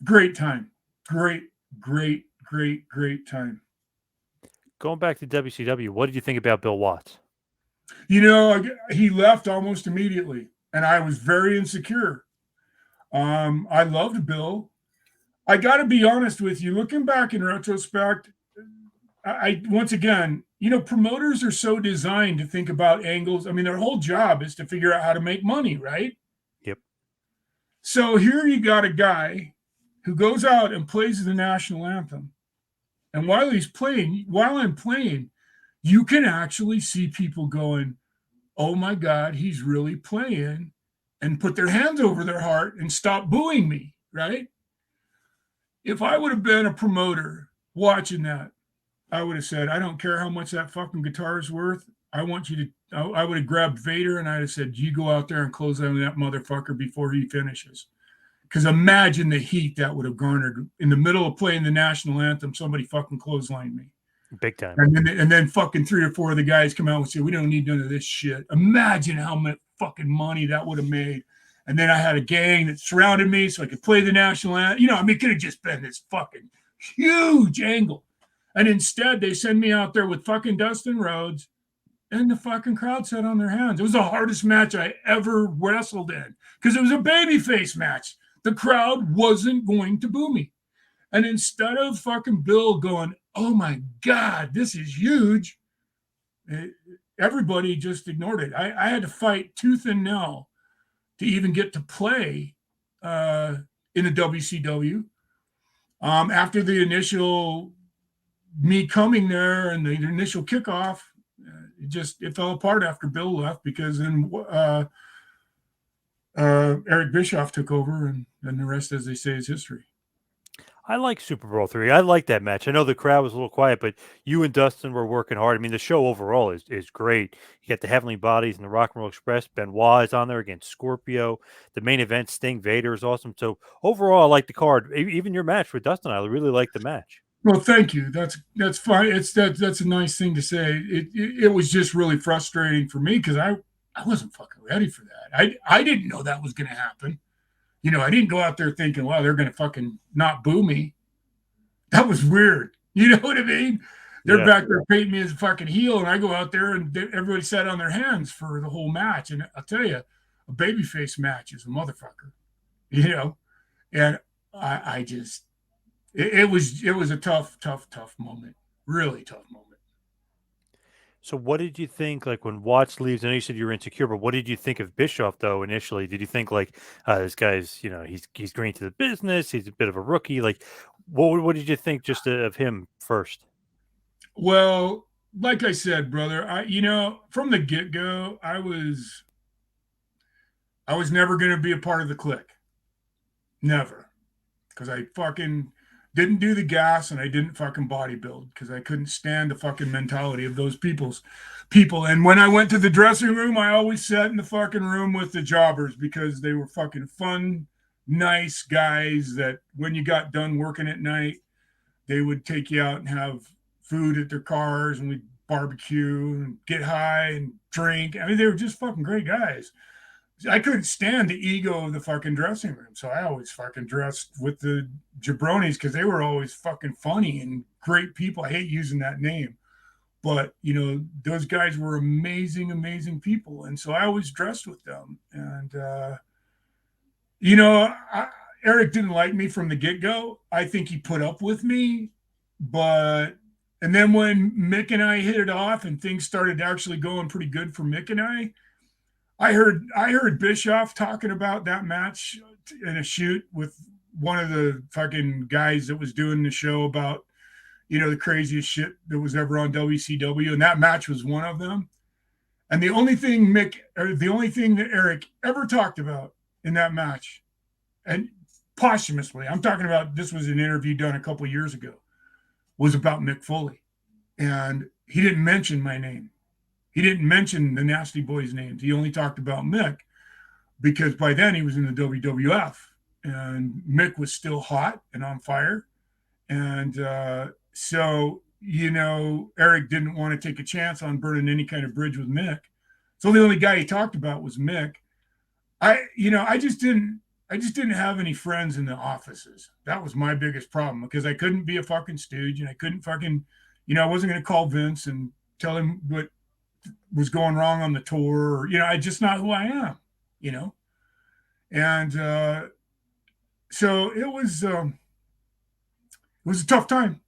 [SPEAKER 2] Great time. Great time.
[SPEAKER 1] Going back to WCW, what did you think about Bill Watts?
[SPEAKER 2] He left almost immediately, and I was very insecure. I loved Bill. I got to be honest with you. Looking back in retrospect, I once again, promoters are so designed to think about angles. I mean, their whole job is to figure out how to make money, right?
[SPEAKER 1] Yep.
[SPEAKER 2] So here you got a guy who goes out and plays the national anthem, and while I'm playing, you can actually see people going, "Oh my God, he's really playing," and put their hands over their heart and stop booing me, right? If I would have been a promoter watching that, I would have said, "I don't care how much that fucking guitar is worth. I want you to," I would have grabbed Vader and I'd have said, "You go out there and close on that motherfucker before he finishes." Because imagine the heat that would have garnered in the middle of playing the national anthem. Somebody fucking clotheslined me.
[SPEAKER 1] Big time.
[SPEAKER 2] And then fucking 3 or 4 of the guys come out and say, "We don't need none of this shit." Imagine how much fucking money that would have made. And then I had a gang that surrounded me so I could play the national anthem. It could have just been this fucking huge angle. And instead, they send me out there with fucking Dustin Rhodes, and the fucking crowd sat on their hands. It was the hardest match I ever wrestled in, because it was a babyface match. The crowd wasn't going to boo me. And instead of fucking Bill going, "Oh my God, this is huge," everybody just ignored it. I had to fight tooth and nail to even get to play in the WCW. After the initial me coming there and the initial kickoff, it fell apart after Bill left, because then Eric Bischoff took over, and then the rest, as they say, is history.
[SPEAKER 1] I like Super Bowl III. I like that match. I know the crowd was a little quiet, but you and Dustin were working hard. I mean, the show overall is great. You got the Heavenly Bodies and the Rock and Roll Express. Benoit is on there against Scorpio. The main event, Sting Vader, is awesome. So overall, I like the card. Even your match with Dustin, I really like the match.
[SPEAKER 2] Well, thank you. That's fine. That's a nice thing to say. It was just really frustrating for me, because I wasn't fucking ready for that. I didn't know that was going to happen. I didn't go out there thinking, "Wow, they're going to fucking not boo me." That was weird. You know what I mean? They're back there painting me as a fucking heel, and I go out there and everybody sat on their hands for the whole match. And I'll tell you, a babyface match is a motherfucker. And I just, it was a tough moment. Really tough moment.
[SPEAKER 1] So what did you think, like, when Watts leaves? I know you said you were insecure, but what did you think of Bischoff, though, initially? Did you think, like, this guy's, he's green to the business, he's a bit of a rookie? Like, what did you think just of him first?
[SPEAKER 2] Well, like I said, brother, from the get-go, I was never going to be a part of the clique. Never. Because I fucking didn't do the gas, and I didn't fucking bodybuild, because I couldn't stand the fucking mentality of those people. And when I went to the dressing room, I always sat in the fucking room with the jobbers, because they were fucking fun, nice guys that when you got done working at night, they would take you out and have food at their cars, and we'd barbecue and get high and drink. I mean, they were just fucking great guys. I couldn't stand the ego of the fucking dressing room. So I always fucking dressed with the jabronis because they were always fucking funny and great people. I hate using that name. But, those guys were amazing, amazing people. And so I always dressed with them. And, Eric didn't like me from the get-go. I think he put up with me. And then when Mick and I hit it off and things started actually going pretty good for Mick and I heard Bischoff talking about that match in a shoot with one of the fucking guys that was doing the show about, the craziest shit that was ever on WCW. And that match was one of them. And the only thing that Eric ever talked about in that match, and posthumously, I'm talking about, this was an interview done a couple years ago, was about Mick Foley. And he didn't mention my name. He didn't mention the Nasty Boys' names. He only talked about Mick because by then he was in the WWF and Mick was still hot and on fire. And so, Eric didn't want to take a chance on burning any kind of bridge with Mick. So the only guy he talked about was Mick. I just didn't have any friends in the offices. That was my biggest problem because I couldn't be a fucking stooge and I couldn't fucking, I wasn't going to call Vince and tell him what was going wrong on the tour, or, I just not who I am, and so it was a tough time.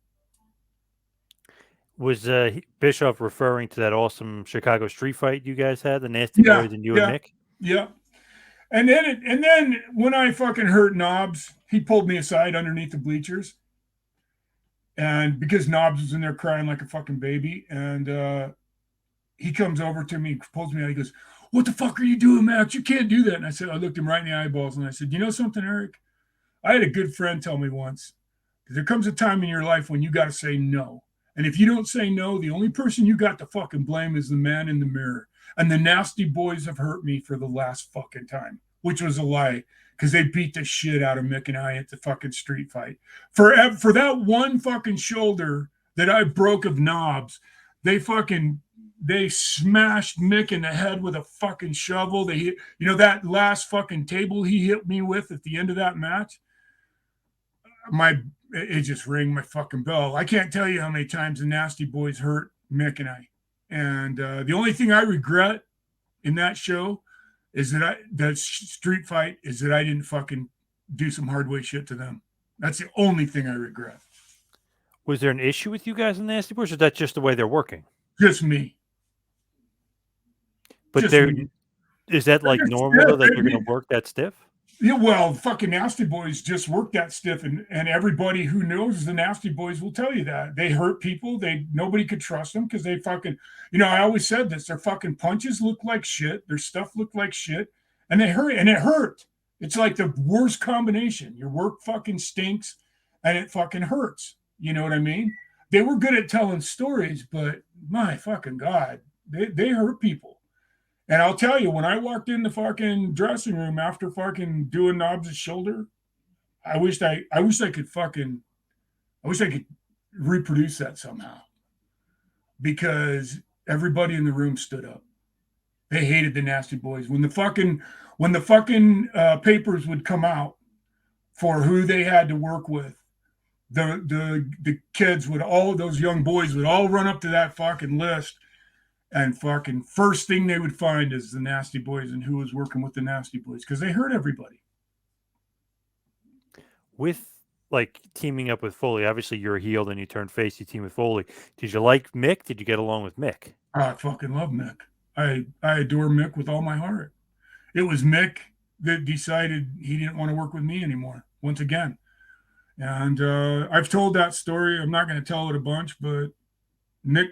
[SPEAKER 1] Was Bischoff referring to that awesome Chicago street fight you guys had, the Nasty Boys and you and Mick?
[SPEAKER 2] Yeah. And then when I fucking hurt Knobs, he pulled me aside underneath the bleachers, and because Knobs was in there crying like a fucking baby, and he comes over to me, pulls me out. He goes, "What the fuck are you doing, Max? You can't do that." And I looked him right in the eyeballs and I said, "You know something, Eric? I had a good friend tell me once, there comes a time in your life when you got to say no. And if you don't say no, the only person you got to fucking blame is the man in the mirror. And the Nasty Boys have hurt me for the last fucking time," which was a lie because they beat the shit out of Mick and I at the fucking street fight. For that one fucking shoulder that I broke of Knobs, they smashed Mick in the head with a fucking shovel. They hit, that last fucking table he hit me with at the end of that match. It just rang my fucking bell. I can't tell you how many times the Nasty Boys hurt Mick and I. And the only thing I regret in that show is that street fight is that I didn't fucking do some hard way shit to them. That's the only thing I regret.
[SPEAKER 1] Was there an issue with you guys in Nasty Boys, or is that just the way they're working?
[SPEAKER 2] Just me.
[SPEAKER 1] But is that like normal though, that you're going to work that stiff?
[SPEAKER 2] Yeah, well, fucking Nasty Boys just work that stiff, and everybody who knows the Nasty Boys will tell you that they hurt people. Nobody could trust them because they fucking, I always said this: their fucking punches look like shit, their stuff looked like shit, and they hurt, and it hurt. It's like the worst combination. Your work fucking stinks, and it fucking hurts. You know what I mean? They were good at telling stories, but my fucking God, they hurt people. And I'll tell you, when I walked in the fucking dressing room after fucking doing Knobs' shoulder, I wish I could reproduce that somehow. Because everybody in the room stood up. They hated the Nasty Boys. When the fucking papers would come out for who they had to work with, the kids all of those young boys would all run up to that fucking list. And fucking first thing they would find is the Nasty Boys and who was working with the Nasty Boys because they hurt everybody.
[SPEAKER 1] With like teaming up with Foley, obviously you're a heel, then you turn face, you team with Foley. Did you like Mick? Did you get along with Mick?
[SPEAKER 2] I fucking love Mick. I adore Mick with all my heart. It was Mick that decided he didn't want to work with me anymore, once again. And I've told that story. I'm not going to tell it a bunch, but Mick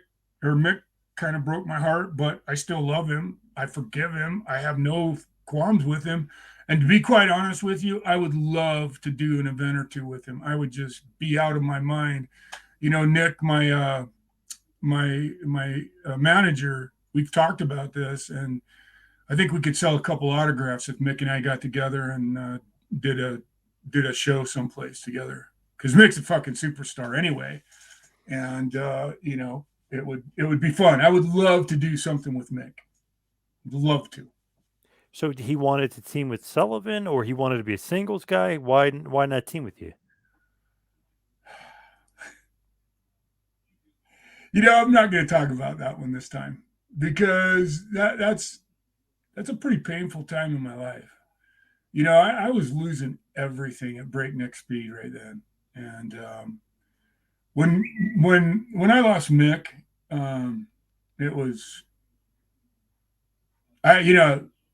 [SPEAKER 2] kind of broke my heart, but I still love him. I forgive him. I have no qualms with him. And to be quite honest with you, I would love to do an event or two with him. I would just be out of my mind. Nick, my manager, we've talked about this, and I think we could sell a couple autographs if Mick and I got together and did a show someplace together. Because Mick's a fucking superstar anyway. And, it would be fun. I would love to do something with Mick. Love to.
[SPEAKER 1] So he wanted to team with Sullivan, or he wanted to be a singles guy? Why not team with you?
[SPEAKER 2] I'm not going to talk about that one this time because that's a pretty painful time in my life. I was losing everything at breakneck speed right then, and when when I lost Mick, it was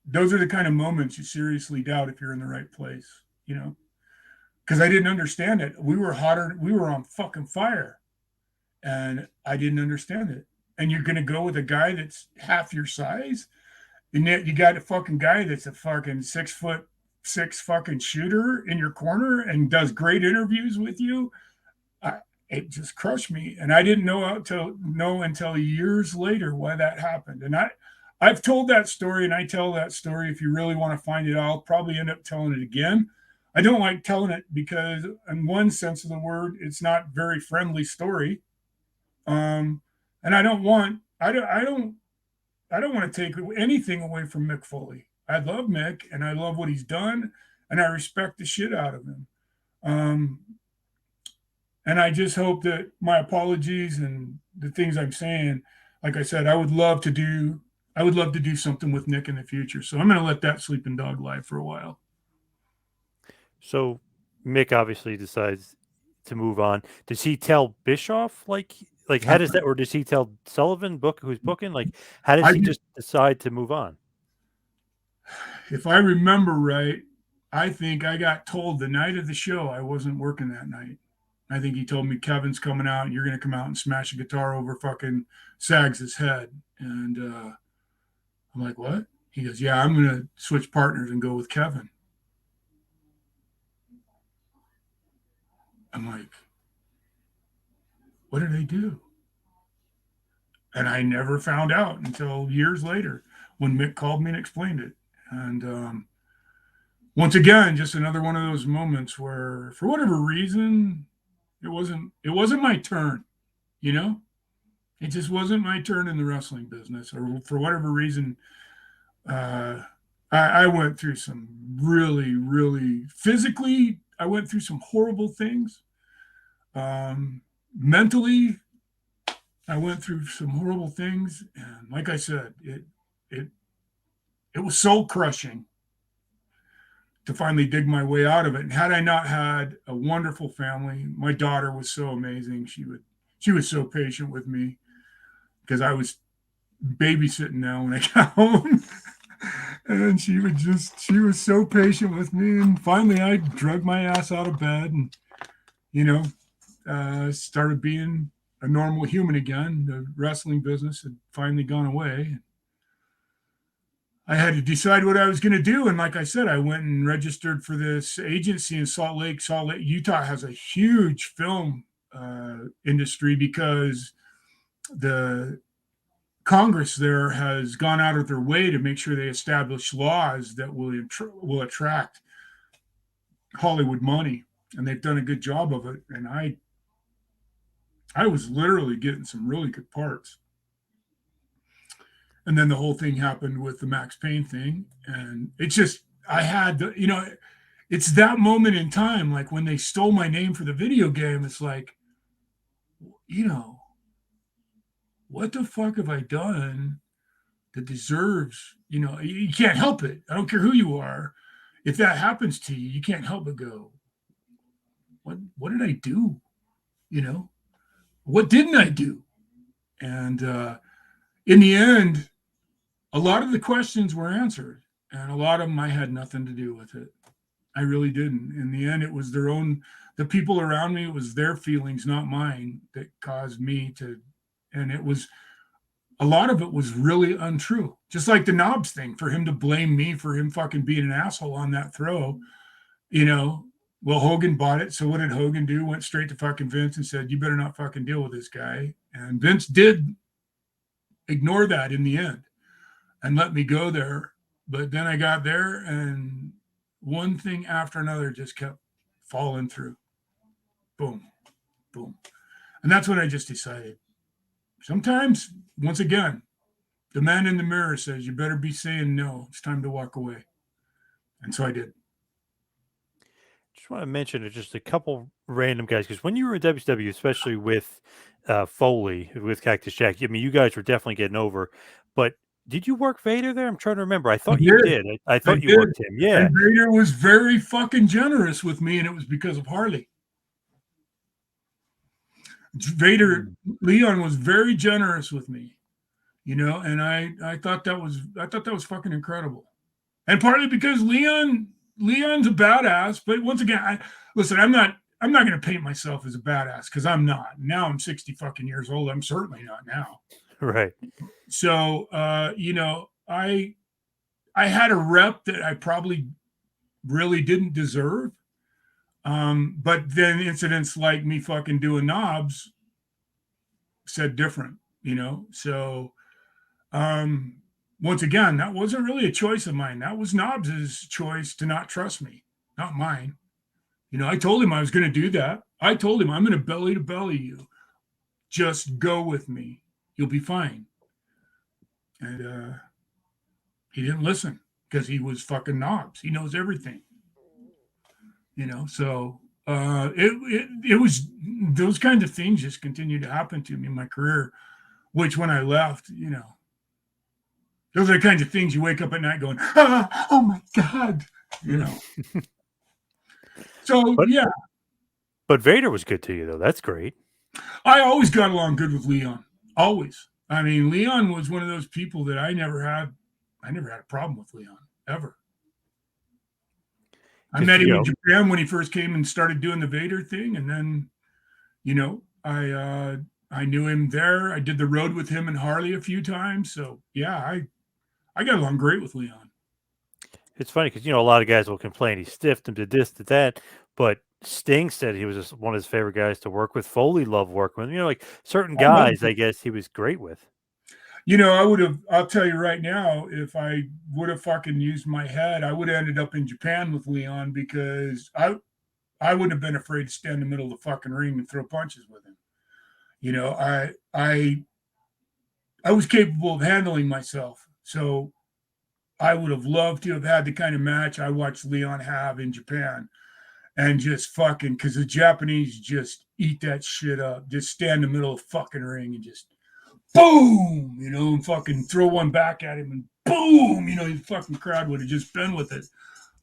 [SPEAKER 2] those are the kind of moments you seriously doubt if you're in the right place. Because I didn't understand it. We were hotter. We were on fucking fire, and I didn't understand it. And you're gonna go with a guy that's half your size, and yet you got a fucking guy that's a fucking 6'6" fucking shooter in your corner and does great interviews with you. It just crushed me, and I didn't know until years later why that happened. And I've told that story, and I tell that story. If you really want to find it, I'll probably end up telling it again. I don't like telling it because, in one sense of the word, it's not a very friendly story. And I don't want to take anything away from Mick Foley. I love Mick, and I love what he's done, and I respect the shit out of him. Um, and I just hope that my apologies and the things I'm saying, like I said, I would love to do something with Nick in the future. So I'm going to let that sleeping dog lie for a while.
[SPEAKER 1] So Mick obviously decides to move on. Does he tell Bischoff like how does that, or does he tell Sullivan who's booking? Like how does
[SPEAKER 2] I,
[SPEAKER 1] he just decide to move on?
[SPEAKER 2] if I remember right, I think I got told the night of the show I wasn't working that night. I think he told me Kevin's coming out and you're going to come out and smash a guitar over fucking Sags' head. And I'm like, what? He goes, yeah, I'm going to switch partners and go with Kevin. I'm like, what did I do? And I never found out until years later when Mick called me and explained it. And once again, just another one of those moments where, for whatever reason, it wasn't my turn. You know, it just wasn't my turn in the wrestling business, or for whatever reason, uh, I went through some really, really physically. I went through some horrible things. Mentally, I went through some horrible things, and like I said, it it was soul crushing to finally dig my way out of it. And had I not had a wonderful family, my daughter was so amazing. She was so patient with me because I was babysitting now when I got home. And she was so patient with me. And finally I drug my ass out of bed and, you know, started being a normal human again. The wrestling business had finally gone away. I had to decide what I was going to do. And like I said, I went and registered for this agency in Salt Lake. Salt Lake, Utah has a huge film industry because the Congress there has gone out of their way to make sure they establish laws that will attract Hollywood money. And they've done a good job of it. And I was literally getting some really good parts. And then the whole thing happened with the Maxx Payne thing. And it's just, I had, it's that moment in time, like when they stole my name for the video game, it's like, what the fuck have I done that deserves, you can't help it. I don't care who you are. If that happens to you, you can't help but go, what did I do? What didn't I do? And in the end, a lot of the questions were answered, and a lot of them I had nothing to do with it. I really didn't. In the end, it was the people around me, it was their feelings, not mine, that caused me to, and a lot of it was really untrue. Just like the Knobs thing, for him to blame me for him fucking being an asshole on that throw, well, Hogan bought it. So what did Hogan do? Went straight to fucking Vince and said, you better not fucking deal with this guy. And Vince did ignore that in the end and let me go there. But then I got there and one thing after another just kept falling through. Boom, boom. And that's when I just decided. Sometimes, once again, The man in the mirror says, you better be saying no. It's time to walk away. And so I did.
[SPEAKER 1] Just want to mention just a couple random guys because when you were in WCW, especially with Foley, with Cactus Jack, I mean, you guys were definitely getting over. But did you work Vader there? I'm trying to remember. I
[SPEAKER 2] I
[SPEAKER 1] thought you
[SPEAKER 2] did.
[SPEAKER 1] did. I
[SPEAKER 2] I
[SPEAKER 1] thought you
[SPEAKER 2] did.
[SPEAKER 1] worked him. Yeah.
[SPEAKER 2] And Vader was very fucking generous with me, and it was because of Harley. Vader, Leon was very generous with me, you know, and I thought that was fucking incredible. And partly because Leon's a badass, but once again, listen, I'm not going to paint myself as a badass because I'm not. Now I'm 60 fucking years old. I'm certainly not now.
[SPEAKER 1] Right.
[SPEAKER 2] So, you know, I had a rep that I probably really didn't deserve. But then incidents like me fucking doing knobs said different, you know? So, once again, that wasn't really a choice of mine. That was Knobs's choice to not trust me, not mine. You know, I told him I was going to do that. I told him I'm going to belly to belly you. Just go with me. You'll be fine. And he didn't listen because he was fucking Knobs. He knows everything. You know, so it was those kinds of things just continued to happen to me in my career, which when I left, you know, those are the kinds of things you wake up at night going, oh my God, you know. So, yeah.
[SPEAKER 1] But Vader was good to you, though. That's great.
[SPEAKER 2] I always got along good with Leon. Always. I mean, Leon was one of those people that I never had a problem with Leon, ever. I met him in Japan when he first came and started doing the Vader thing. And then, you know, I knew him there. I did the road with him and Harley a few times. So, yeah, I got along great with Leon.
[SPEAKER 1] It's funny because, you know, a lot of guys will complain he stiffed him to this, to that. But Sting said he was just one of his favorite guys to work with. Foley loved working with him. You know, like certain guys, I guess he was great with.
[SPEAKER 2] You know, I'll tell you right now, if I would have fucking used my head, I would have ended up in Japan with Leon because I wouldn't have been afraid to stand in the middle of the fucking ring and throw punches with him. You know, I was capable of handling myself. So I would have loved to have had the kind of match I watched Leon have in Japan and just fucking, because the Japanese just eat that shit up. Just stand in the middle of the fucking ring and just boom, you know, and fucking throw one back at him and boom, you know, the fucking crowd would have just been with it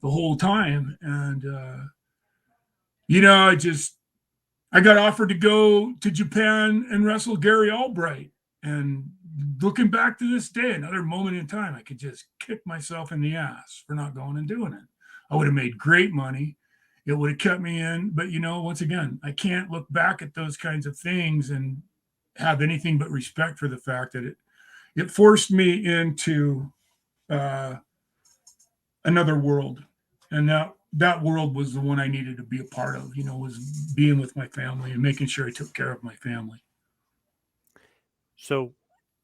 [SPEAKER 2] the whole time. And, you know, I got offered to go to Japan and wrestle Gary Albright. And looking back to this day, another moment in time, I could just kick myself in the ass for not going and doing it. I would have made great money. It would have kept me in. But, you know, once again, I can't look back at those kinds of things and have anything but respect for the fact that it forced me into another world. And that world was the one I needed to be a part of, you know, was being with my family and making sure I took care of my family.
[SPEAKER 1] So,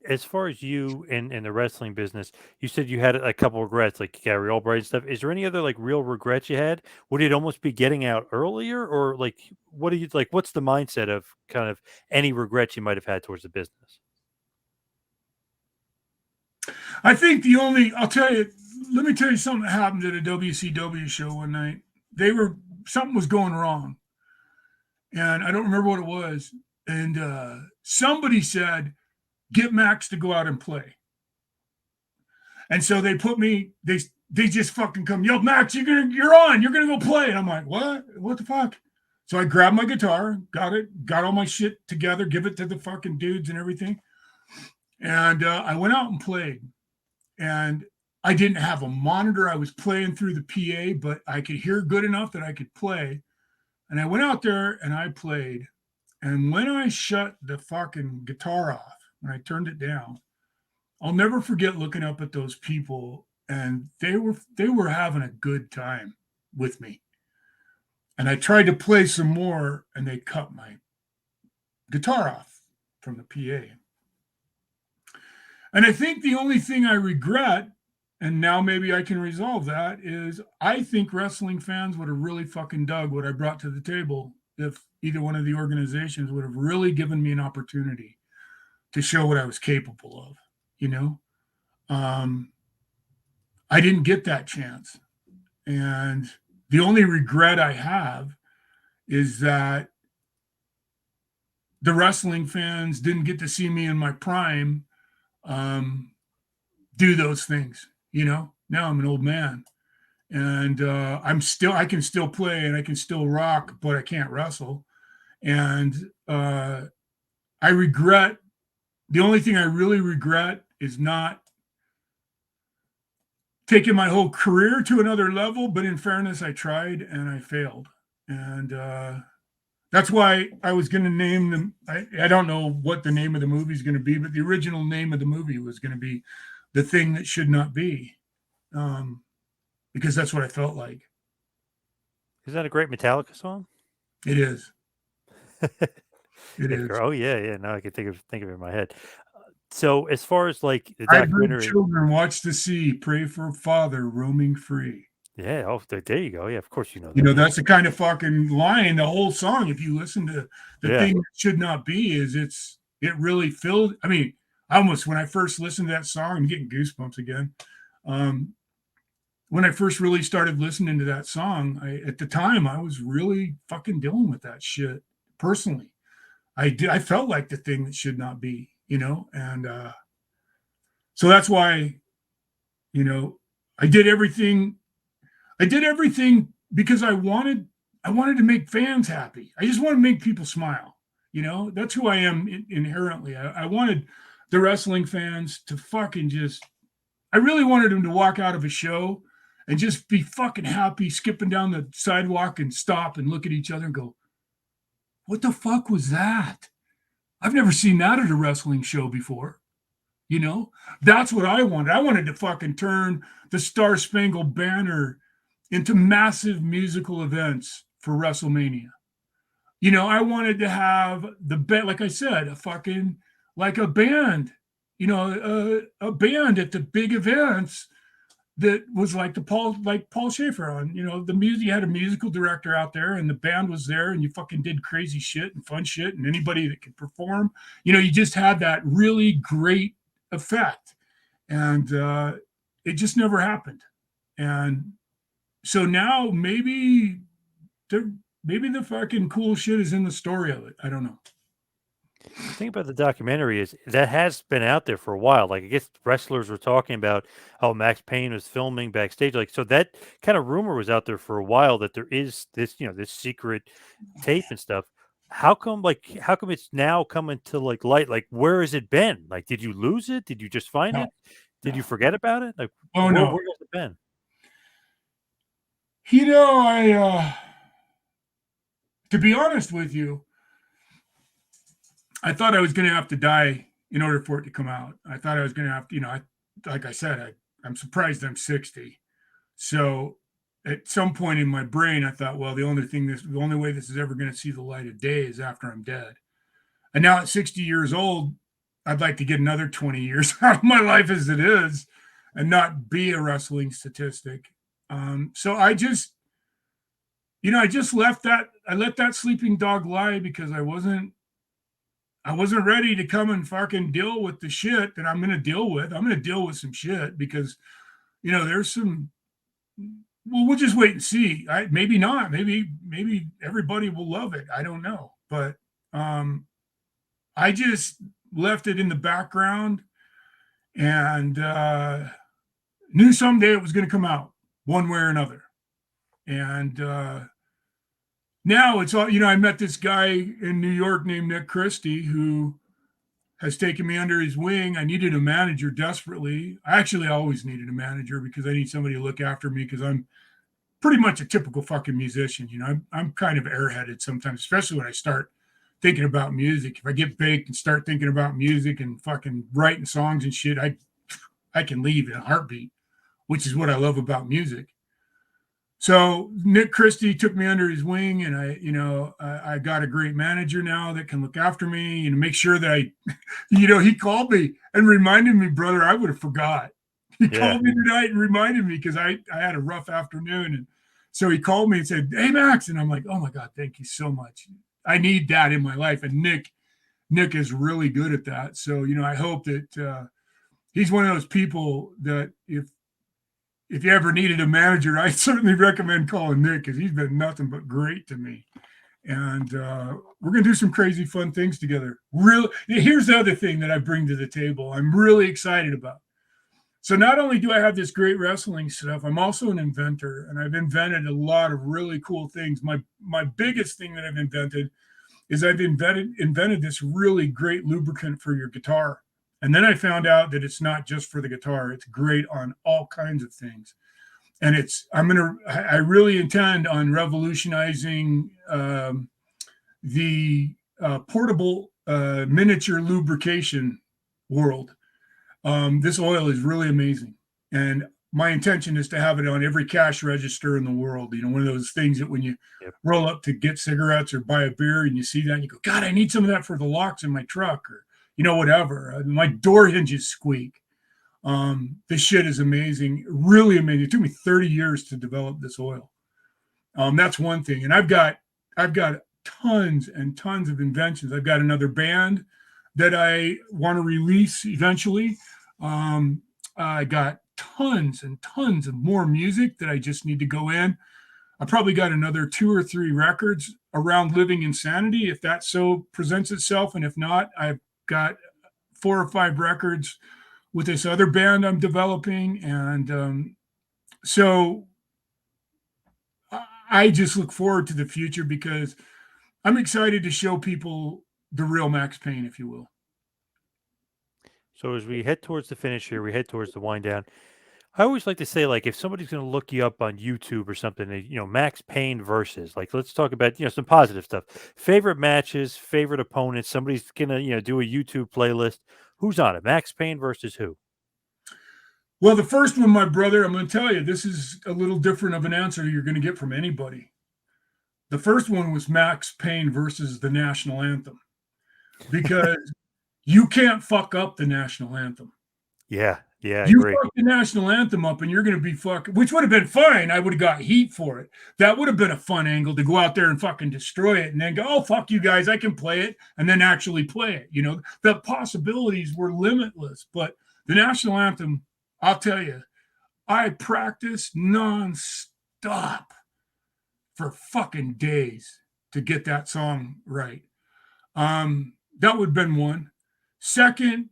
[SPEAKER 1] as far as you in the wrestling business, you said you had a couple regrets, like Gary Albright and stuff. Is there any other like real regrets you had? Would it almost be getting out earlier, or like what do you like? What's the mindset of kind of any regrets you might have had towards the business?
[SPEAKER 2] I think I'll tell you, let me tell you something that happened at a WCW show one night. Something was going wrong. And I don't remember what it was. And somebody said, get Maxx to go out and play. And so they put me, they just fucking come, yo, Maxx, you're gonna go play. And I'm like, what the fuck? So I grabbed my guitar, got all my shit together, give it to the fucking dudes and everything. And I went out and played. And I didn't have a monitor. I was playing through the PA, but I could hear good enough that I could play. And I went out there and I played. And when I shut the fucking guitar off, when I turned it down, I'll never forget looking up at those people, and they were having a good time with me. And I tried to play some more, and they cut my guitar off from the PA. And I think the only thing I regret, and now maybe I can resolve that, is I think wrestling fans would have really fucking dug what I brought to the table if either one of the organizations would have really given me an opportunity to show what I was capable of, you know? I didn't get that chance. And the only regret I have is that the wrestling fans didn't get to see me in my prime do those things. Now I'm an old man, and I can still play and I can still rock, but I can't wrestle. And I regret, the only thing I really regret is not taking my whole career to another level. But in fairness, I tried and I failed. And that's why I was going to name them. I don't know what the name of the movie is going to be, but the original name of the movie was going to be The Thing That Should Not Be, because that's what I felt like.
[SPEAKER 1] Is that a great Metallica song?
[SPEAKER 2] It is. It
[SPEAKER 1] Yeah,
[SPEAKER 2] is.
[SPEAKER 1] oh yeah. Now I can think of it in my head. So as far as like the
[SPEAKER 2] I bring
[SPEAKER 1] documentary,
[SPEAKER 2] children watch the sea, pray for father roaming free.
[SPEAKER 1] yeah. Oh, there you go. Yeah, of course you know that.
[SPEAKER 2] That's the kind of fucking line. The whole song, if you listen to The Thing That Should Not Be, it really filled. I mean, almost when I first listened to that song, I'm getting goosebumps again. When I first really started listening to that song, at the time I was really fucking dealing with that shit personally. I felt like the thing that should not be, and so that's why, I did everything. I did everything because I wanted to make fans happy. I just want to make people smile. That's who I am inherently. I wanted the wrestling fans to fucking I really wanted them to walk out of a show and just be fucking happy, skipping down the sidewalk and stop and look at each other and go, what the fuck was that? I've never seen that at a wrestling show before. That's what I wanted. I wanted to fucking turn the Star Spangled Banner into massive musical events for WrestleMania. I wanted to have like I said, a fucking, like a band, a band at the big events that was like Paul Schaefer on, the music. You had a musical director out there and the band was there and you fucking did crazy shit and fun shit, and anybody that could perform, you just had that really great effect. And it just never happened. And so now maybe the fucking cool shit is in the story of it. I don't know.
[SPEAKER 1] The thing about the documentary is that has been out there for a while. Like I guess wrestlers were talking about how Maxx Payne was filming backstage. Like so that kind of rumor was out there for a while that there is this, this secret tape and stuff. How come it's now coming to like light? Like where has it been? Like did you lose it? Did you just find it? Did you forget about it? Like
[SPEAKER 2] no.
[SPEAKER 1] Where has it been?
[SPEAKER 2] To be honest with you, I thought I was going to have to die in order for it to come out. I thought I was going to have to, like I said, I'm surprised I'm 60. So at some point in my brain, I thought, well, the only way this is ever going to see the light of day is after I'm dead. And now at 60 years old, I'd like to get another 20 years out of my life as it is and not be a wrestling statistic. So I just left that. I let that sleeping dog lie because I wasn't ready to come and fucking deal with the shit that I'm going to deal with. I'm going to deal with some shit because, there's some, well, we'll just wait and see. Maybe not. Maybe everybody will love it. I don't know. But I just left it in the background and knew someday it was going to come out one way or another. And now it's all, I met this guy in New York named Nick Christie who has taken me under his wing. I needed a manager desperately. I always needed a manager because I need somebody to look after me because I'm pretty much a typical fucking musician. I'm kind of airheaded sometimes, especially when I start thinking about music. If I get baked and start thinking about music and fucking writing songs and shit, I can leave in a heartbeat, which is what I love about music. So Nick Christie took me under his wing, and I got a great manager now that can look after me and make sure that he called me and reminded me, brother, I would have forgot. He called me tonight and reminded me because I had a rough afternoon. And so he called me and said, hey, Max. And I'm like, oh my God, thank you so much. I need that in my life. And Nick is really good at that. So, I hope that he's one of those people that if you ever needed a manager, I certainly recommend calling Nick because he's been nothing but great to me. And we're going to do some crazy fun things together. Here's the other thing that I bring to the table I'm really excited about. So not only do I have this great wrestling stuff, I'm also an inventor, and I've invented a lot of really cool things. My biggest thing that I've invented is I've invented this really great lubricant for your guitar. And then I found out that it's not just for the guitar. It's great on all kinds of things. And I really intend on revolutionizing the portable miniature lubrication world. This oil is really amazing. And my intention is to have it on every cash register in the world. You know, one of those things that when you roll up to get cigarettes or buy a beer and you see that and you go, God, I need some of that for the locks in my truck, or, you know, whatever. My door hinges squeak. This shit is amazing. Really amazing. It took me 30 years to develop this oil. That's one thing. And I've got tons and tons of inventions. I've got another band that I want to release eventually. I got tons and tons of more music that I just need to go in. I probably got another 2 or 3 records around living insanity, if that so presents itself. And if not, I've got 4 or 5 records with this other band I'm developing. And so I just look forward to the future because I'm excited to show people the real Maxx Payne, if you will.
[SPEAKER 1] So as we head towards the finish here, we head towards the wind down. I always like to say, like, if somebody's going to look you up on YouTube or something, you know, Maxx Payne versus, like, let's talk about, you know, some positive stuff. Favorite matches, favorite opponents. Somebody's going to, you know, do a YouTube playlist. Who's on it? Maxx Payne versus who?
[SPEAKER 2] Well, the first one, my brother, I'm going to tell you, this is a little different of an answer you're going to get from anybody. The first one was Maxx Payne versus the national anthem, because you can't fuck up the national anthem.
[SPEAKER 1] Yeah, I
[SPEAKER 2] You
[SPEAKER 1] agree.
[SPEAKER 2] fuck the national anthem up and you're going to be fucking, which would have been fine. I would have got heat for it. That would have been a fun angle to go out there and fucking destroy it and then go, oh, fuck you guys, I can play it, and then actually play it. You know, the possibilities were limitless. But the national anthem, I'll tell you, I practiced nonstop for fucking days to get that song right. That would have been one. Second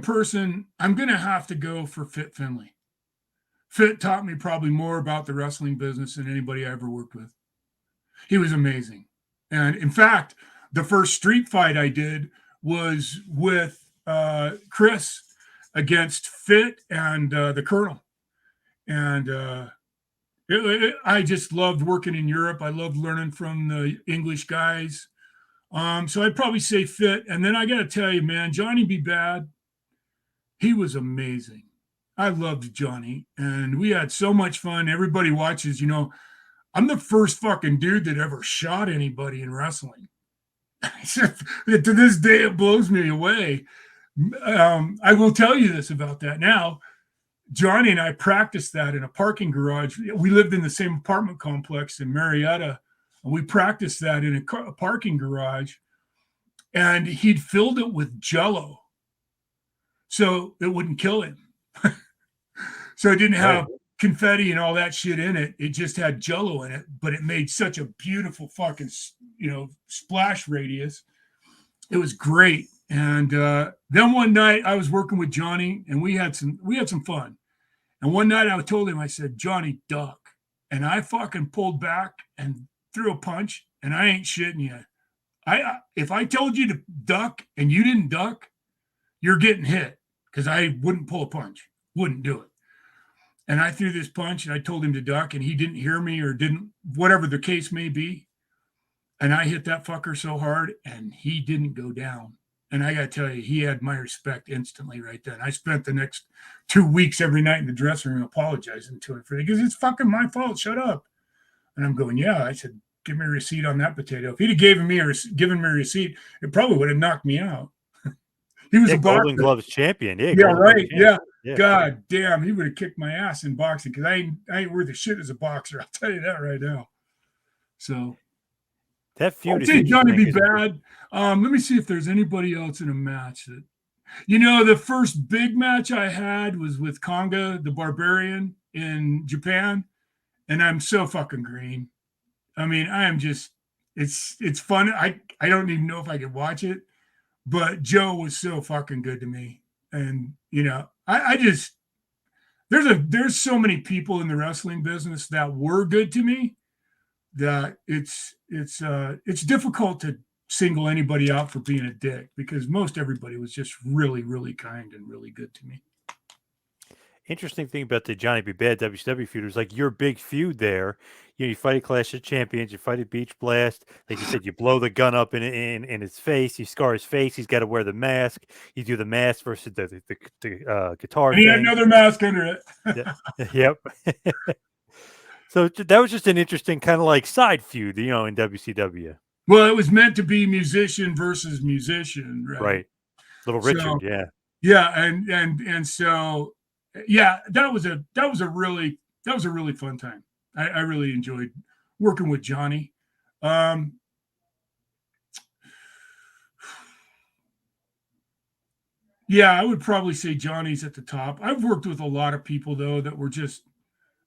[SPEAKER 2] person, I'm going to have to go for Fit Finlay. Fit taught me probably more about the wrestling business than anybody I ever worked with. He was amazing. And in fact, the first street fight I did was with Chris against Fit and the Colonel. And I just loved working in Europe. I loved learning from the English guys. So I'd probably say Fit. And then I got to tell you, man, Johnny B. Bad, he was amazing. I loved Johnny, and we had so much fun. Everybody watches, you know, I'm the first fucking dude that ever shot anybody in wrestling. To this day, it blows me away. I will tell you this about that now. Johnny and I practiced that in a parking garage. We lived in the same apartment complex in Marietta, and we practiced that in a parking garage, and he'd filled it with Jell-O so it wouldn't kill him. So it didn't have confetti and all that shit in it. It just had Jell-O in it, but it made such a beautiful fucking, you know, splash radius. It was great. And then one night I was working with Johnny, and we had some fun. And one night I told him, I said, Johnny, duck. And I fucking pulled back and threw a punch, and I ain't shitting you. If I told you to duck and you didn't duck, you're getting hit, because I wouldn't pull a punch, wouldn't do it. And I threw this punch, and I told him to duck, and he didn't hear me or didn't, whatever the case may be. And I hit that fucker so hard, and he didn't go down. And I got to tell you, he had my respect instantly right then. I spent the next 2 weeks every night in the dressing room apologizing to him for it, because it's fucking my fault. Shut up. And I'm going, yeah. I said, give me a receipt on that potato. If he'd have given me a receipt, it probably would have knocked me out. He was a
[SPEAKER 1] Golden Gloves champion.
[SPEAKER 2] Yeah, right. Yeah. God damn, he would have kicked my ass in boxing, because I ain't worth a shit as a boxer. I'll tell you that right now. So
[SPEAKER 1] that feud is
[SPEAKER 2] Johnny B. Bad. Let me see if there's anybody else in a match that The first big match I had was with Konga the Barbarian in Japan, and I'm so fucking green. I mean, I am just it's fun. I don't even know if I could watch it, but Joe was so fucking good to me. And I just there's so many people in the wrestling business that were good to me that it's difficult to single anybody out for being a dick because most everybody was just really, really kind and really good to me.
[SPEAKER 1] Interesting thing about the Johnny B. Bad WCW feud is like your big feud there. You fight a Clash of Champions, you fight a Beach Blast. Like you said, you blow the gun up in his face, you scar his face. He's got to wear the mask. You do the mask versus the guitar
[SPEAKER 2] And he had
[SPEAKER 1] thing.
[SPEAKER 2] another mask under it.
[SPEAKER 1] Yep. So that was just an interesting kind of like side feud, in WCW.
[SPEAKER 2] Well, it was meant to be musician versus musician, right?
[SPEAKER 1] Right. Little Richard, yeah.
[SPEAKER 2] Yeah, and so yeah, that was a really fun time. I really enjoyed working with Johnny. Yeah, I would probably say Johnny's at the top. I've worked with a lot of people though that were just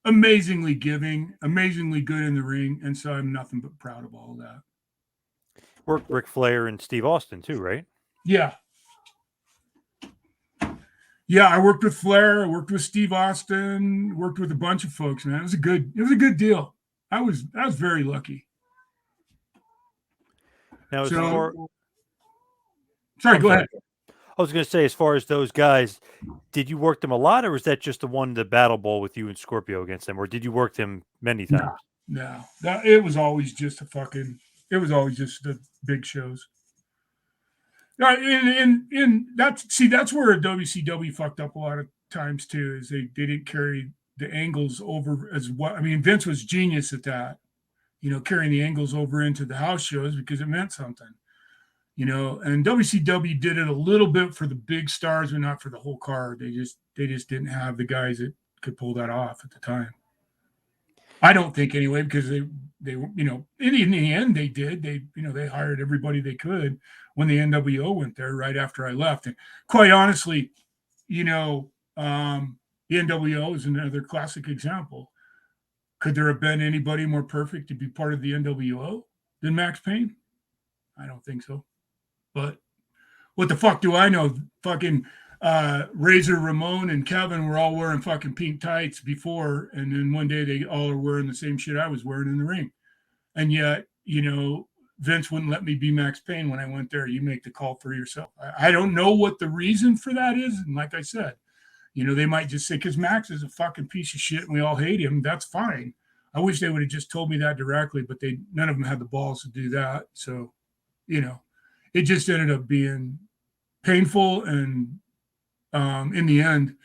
[SPEAKER 2] amazingly giving, amazingly good in the ring, and so I'm nothing but proud of all of that.
[SPEAKER 1] Worked Ric Flair and Steve Austin too, right?
[SPEAKER 2] Yeah. Yeah, I worked with Flair, I worked with Steve Austin, worked with a bunch of folks, man. It was a good deal. I was very lucky.
[SPEAKER 1] Now,
[SPEAKER 2] sorry,
[SPEAKER 1] go
[SPEAKER 2] ahead.
[SPEAKER 1] I was going to say, as far as those guys, did you work them a lot, or was that just the one, the Battle Bowl with you and Scorpio against them, or did you work them many times?
[SPEAKER 2] No, it was always just the big shows. And that's where WCW fucked up a lot of times too, is they didn't carry the angles over as well. I mean, Vince was genius at that, carrying the angles over into the house shows because it meant something. And WCW did it a little bit for the big stars, but not for the whole card. They just didn't have the guys that could pull that off at the time. I don't think anyway, because they in the end they did. They hired everybody they could when the NWO went there right after I left. And quite honestly, the NWO is another classic example. Could there have been anybody more perfect to be part of the NWO than Maxx Payne? I don't think so. But what the fuck do I know? Fucking Razor Ramon and Kevin were all wearing fucking pink tights before, and then one day they all are wearing the same shit I was wearing in the ring. And yet, Vince wouldn't let me be Maxx Payne when I went there. You make the call for yourself. I don't know what the reason for that is. And like I said, they might just say, because Max is a fucking piece of shit and we all hate him. That's fine. I wish they would have just told me that directly, but none of them had the balls to do that. So, it just ended up being painful. And in the end,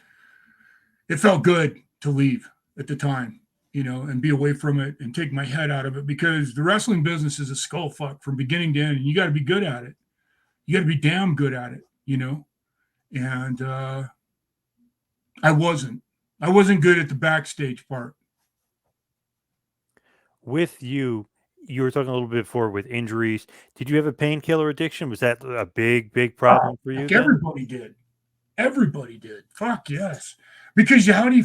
[SPEAKER 2] it felt good to leave at the time, and be away from it and take my head out of it, because the wrestling business is a skull fuck from beginning to end. And you got to be good at it. You got to be damn good at it, and I wasn't good at the backstage part.
[SPEAKER 1] With you were talking a little bit before with injuries. Did you have a painkiller addiction? Was that a big problem for you?
[SPEAKER 2] Everybody did. Fuck yes. Because how do you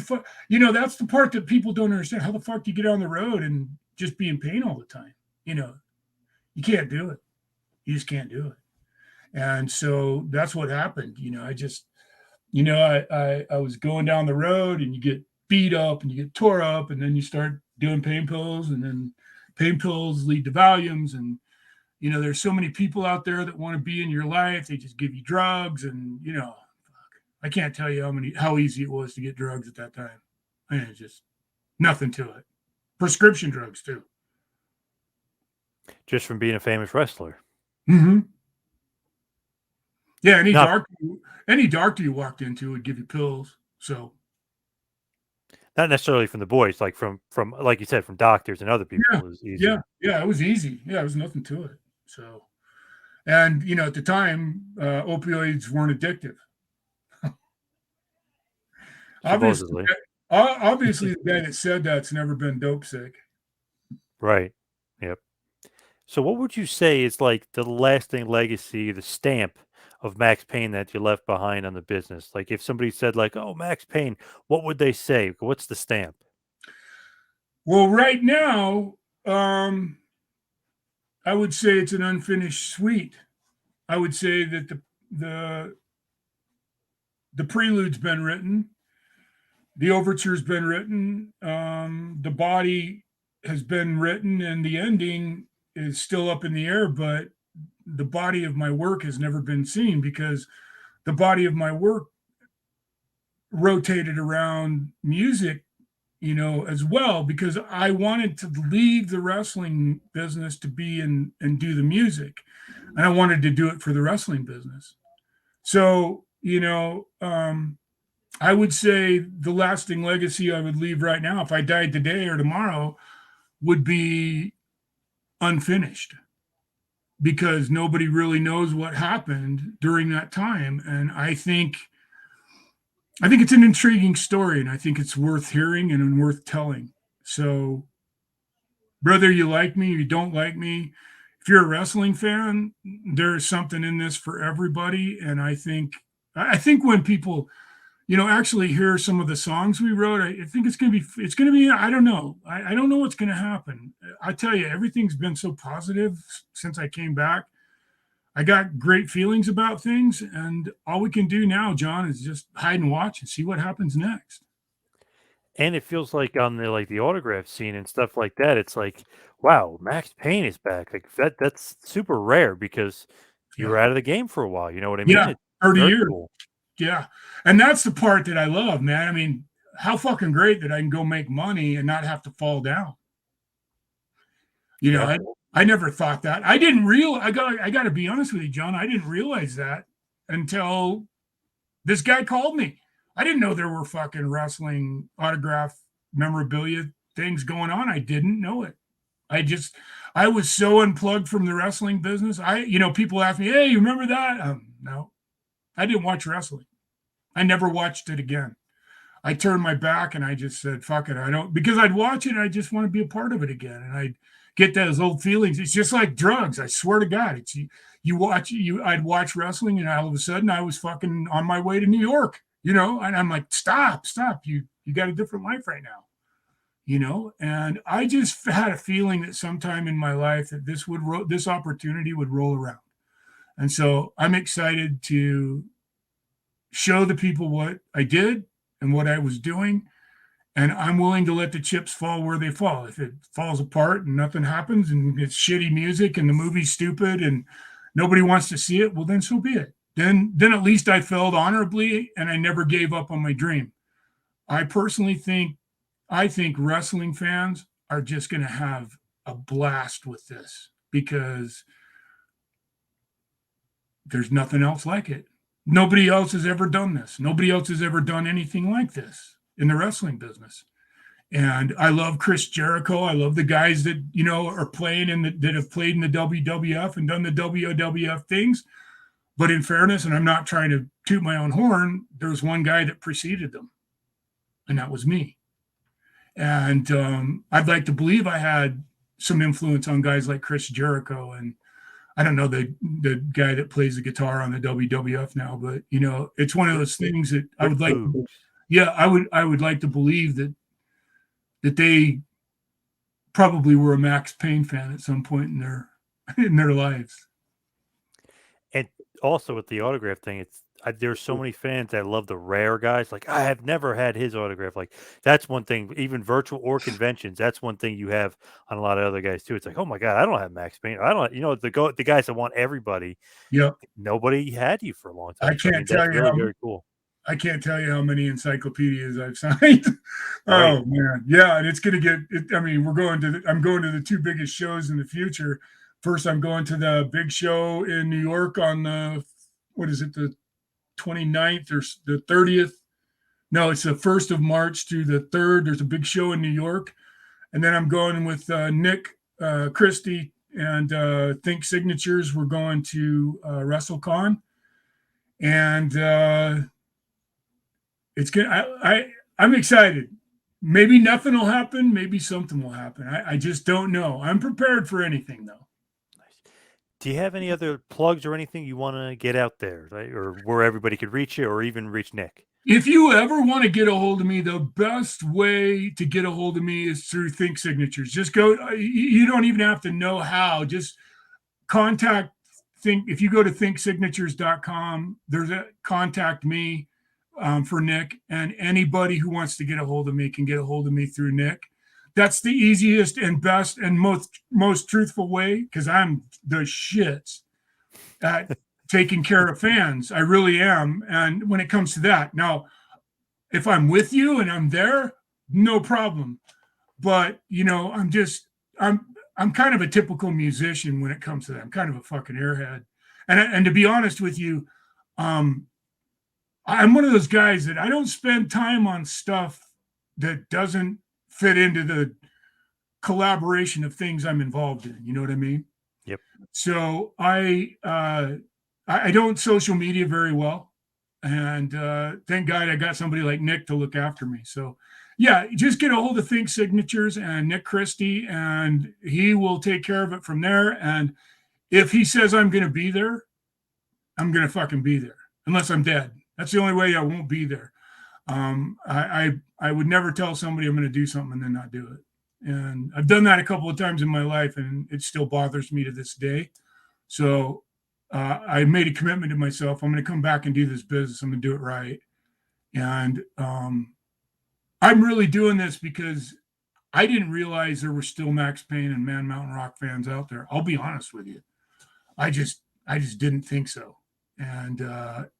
[SPEAKER 2] that's the part that people don't understand. How the fuck do you get on the road and just be in pain all the time? You can't do it. You just can't do it. And so that's what happened. I just, I was going down the road and you get beat up and you get tore up, and then you start doing pain pills, and then pain pills lead to Valiums. And, there's so many people out there that want to be in your life. They just give you drugs, and, I can't tell you how easy it was to get drugs at that time. I mean, it's just nothing to it. Prescription drugs too.
[SPEAKER 1] Just from being a famous wrestler.
[SPEAKER 2] Mm-hmm. Yeah, any doctor you walked into would give you pills. So
[SPEAKER 1] not necessarily from the boys, like from like you said, from doctors and other people.
[SPEAKER 2] Yeah,
[SPEAKER 1] it was easy.
[SPEAKER 2] Yeah, it was easy. Yeah, it was nothing to it. So, and at the time, opioids weren't addictive.
[SPEAKER 1] Supposedly.
[SPEAKER 2] Obviously, the guy that said that's never been dope sick.
[SPEAKER 1] Right. Yep. So what would you say is like the lasting legacy, the stamp of Maxx Payne that you left behind on the business? Like if somebody said like, "Oh, Maxx Payne," what would they say? What's the stamp?
[SPEAKER 2] Well, right now, I would say it's an unfinished suite. I would say that the the prelude's been written, the overture's been written, the body has been written, and the ending is still up in the air. But the body of my work has never been seen because the body of my work rotated around music, as well, because I wanted to leave the wrestling business to be and do the music. And I wanted to do it for the wrestling business. So, I would say the lasting legacy I would leave right now, if I died today or tomorrow, would be unfinished because nobody really knows what happened during that time. And I think it's an intriguing story, and I think it's worth hearing and worth telling. So, whether you like me or you don't like me, if you're a wrestling fan, there's something in this for everybody. And I think when people, actually hear some of the songs we wrote, I think it's gonna be. I don't know. I don't know what's gonna happen. I tell you, everything's been so positive since I came back. I got great feelings about things, and all we can do now, John, is just hide and watch and see what happens next.
[SPEAKER 1] And it feels like on the autograph scene and stuff like that, it's like, wow, Maxx Payne is back. Like that's super rare because you
[SPEAKER 2] Yeah,
[SPEAKER 1] were out of the game for a while. You know what I mean?
[SPEAKER 2] yeah,
[SPEAKER 1] It's
[SPEAKER 2] 30
[SPEAKER 1] very
[SPEAKER 2] years.
[SPEAKER 1] cool.
[SPEAKER 2] Yeah, and that's the part that I love, man. I mean, how fucking great that I can go make money and not have to fall down. You know,
[SPEAKER 1] Yep.
[SPEAKER 2] I never thought that. I didn't real. I got to be honest with you, John. I didn't realize that until this guy called me. I didn't know there were fucking wrestling autograph memorabilia things going on. I didn't know it. I was so unplugged from the wrestling business. People ask me, "Hey, you remember that?" No, I didn't watch wrestling. I never watched it again. I turned my back and I just said, "Fuck it." I don't because I'd watch it. And I just want to be a part of it again, and I'd get those old feelings. It's just like drugs. I swear to God, it's you watch you. I'd watch wrestling, and all of a sudden, I was fucking on my way to New York. And I'm like, "Stop, stop! You got a different life right now." And I just had a feeling that sometime in my life that this opportunity would roll around, and so I'm excited to show the people what I did and what I was doing. And I'm willing to let the chips fall where they fall. If it falls apart and nothing happens and it's shitty music and the movie's stupid and nobody wants to see it, well, then so be it. Then at least I failed honorably and I never gave up on my dream. I personally I think wrestling fans are just going to have a blast with this because there's nothing else like it. Nobody else has ever done this. Nobody else has ever done anything like this in the wrestling business. And I love Chris Jericho. I love the guys that are playing that have played in the WWF and done the WWF things. But in fairness, and I'm not trying to toot my own horn, there was one guy that preceded them, and that was me. And I'd like to believe I had some influence on guys like Chris Jericho and I don't know the guy that plays the guitar on the WWF now, but it's one of those things that I
[SPEAKER 1] Rick
[SPEAKER 2] would like.
[SPEAKER 1] Boogs.
[SPEAKER 2] Yeah, I would like to believe that they probably were a Maxx Payne fan at some point in their lives.
[SPEAKER 1] And also with the autograph thing, there's so many fans that love the rare guys. Like I have never had his autograph. Like that's one thing. Even virtual or conventions, that's one thing you have on a lot of other guys too. It's like, oh my god, I don't have Maxx Payne. I don't. The guys that want everybody.
[SPEAKER 2] Yep,
[SPEAKER 1] Nobody had you for a long
[SPEAKER 2] I
[SPEAKER 1] time. So I
[SPEAKER 2] can't
[SPEAKER 1] mean, that's
[SPEAKER 2] tell you
[SPEAKER 1] really
[SPEAKER 2] how
[SPEAKER 1] very cool.
[SPEAKER 2] I can't tell you how many encyclopedias I've signed.
[SPEAKER 1] Right.
[SPEAKER 2] Oh man, yeah, and it's gonna get. I mean, I'm going to the two biggest shows in the future. First, I'm going to the big show in New York on the what is it, the 29th or the 30th? No, it's the 1st of March through the 3rd. There's a big show in New York, and then I'm going with Nick Christie and Think Signatures. We're going to WrestleCon, and it's good. I'm excited. Maybe nothing will happen. Maybe something will happen. I just don't know. I'm prepared for anything though.
[SPEAKER 1] Nice. Do you have any other plugs or anything you want to get out there, right? Or where everybody could reach you, or even reach Nick?
[SPEAKER 2] If you ever want to get a hold of me, the best way to get a hold of me is through Think Signatures. Just go, you don't even have to know how. Just contact Think. If you go to thinksignatures.com, there's a contact me for Nick, and anybody who wants to get a hold of me can get a hold of me through Nick. That's the easiest and best and most truthful way, because I'm the shits at taking care of fans. I really am. And when it comes to that, now, if I'm with you and I'm there, no problem. But I'm kind of a typical musician when it comes to that. I'm kind of a fucking airhead. And to be honest with you, I'm one of those guys that I don't spend time on stuff that doesn't fit into the collaboration of things I'm involved in. You know what I mean?
[SPEAKER 1] Yep.
[SPEAKER 2] So I don't social media very well, and thank God I got somebody like Nick to look after me. So yeah, just get a hold of Think Signatures and Nick Christie, and he will take care of it from there. And if he says I'm going to be there, I'm going to fucking be there, unless I'm dead. That's the only way I won't be there. I would never tell somebody I'm going to do something and then not do it. And I've done that a couple of times in my life, and it still bothers me to this day. So I made a commitment to myself. I'm going to come back and do this business. I'm going to do it right. And I'm really doing this because I didn't realize there were still Maxx Payne and Man Mountain Rock fans out there. I'll be honest with you. I just didn't think so. And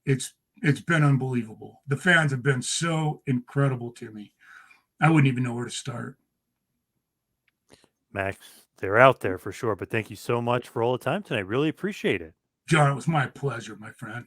[SPEAKER 2] it's been unbelievable. The fans have been so incredible to me. I wouldn't even know where to start.
[SPEAKER 1] Max, they're out there for sure. But thank you so much for all the time tonight. Really appreciate it.
[SPEAKER 2] John, it was my pleasure, my friend.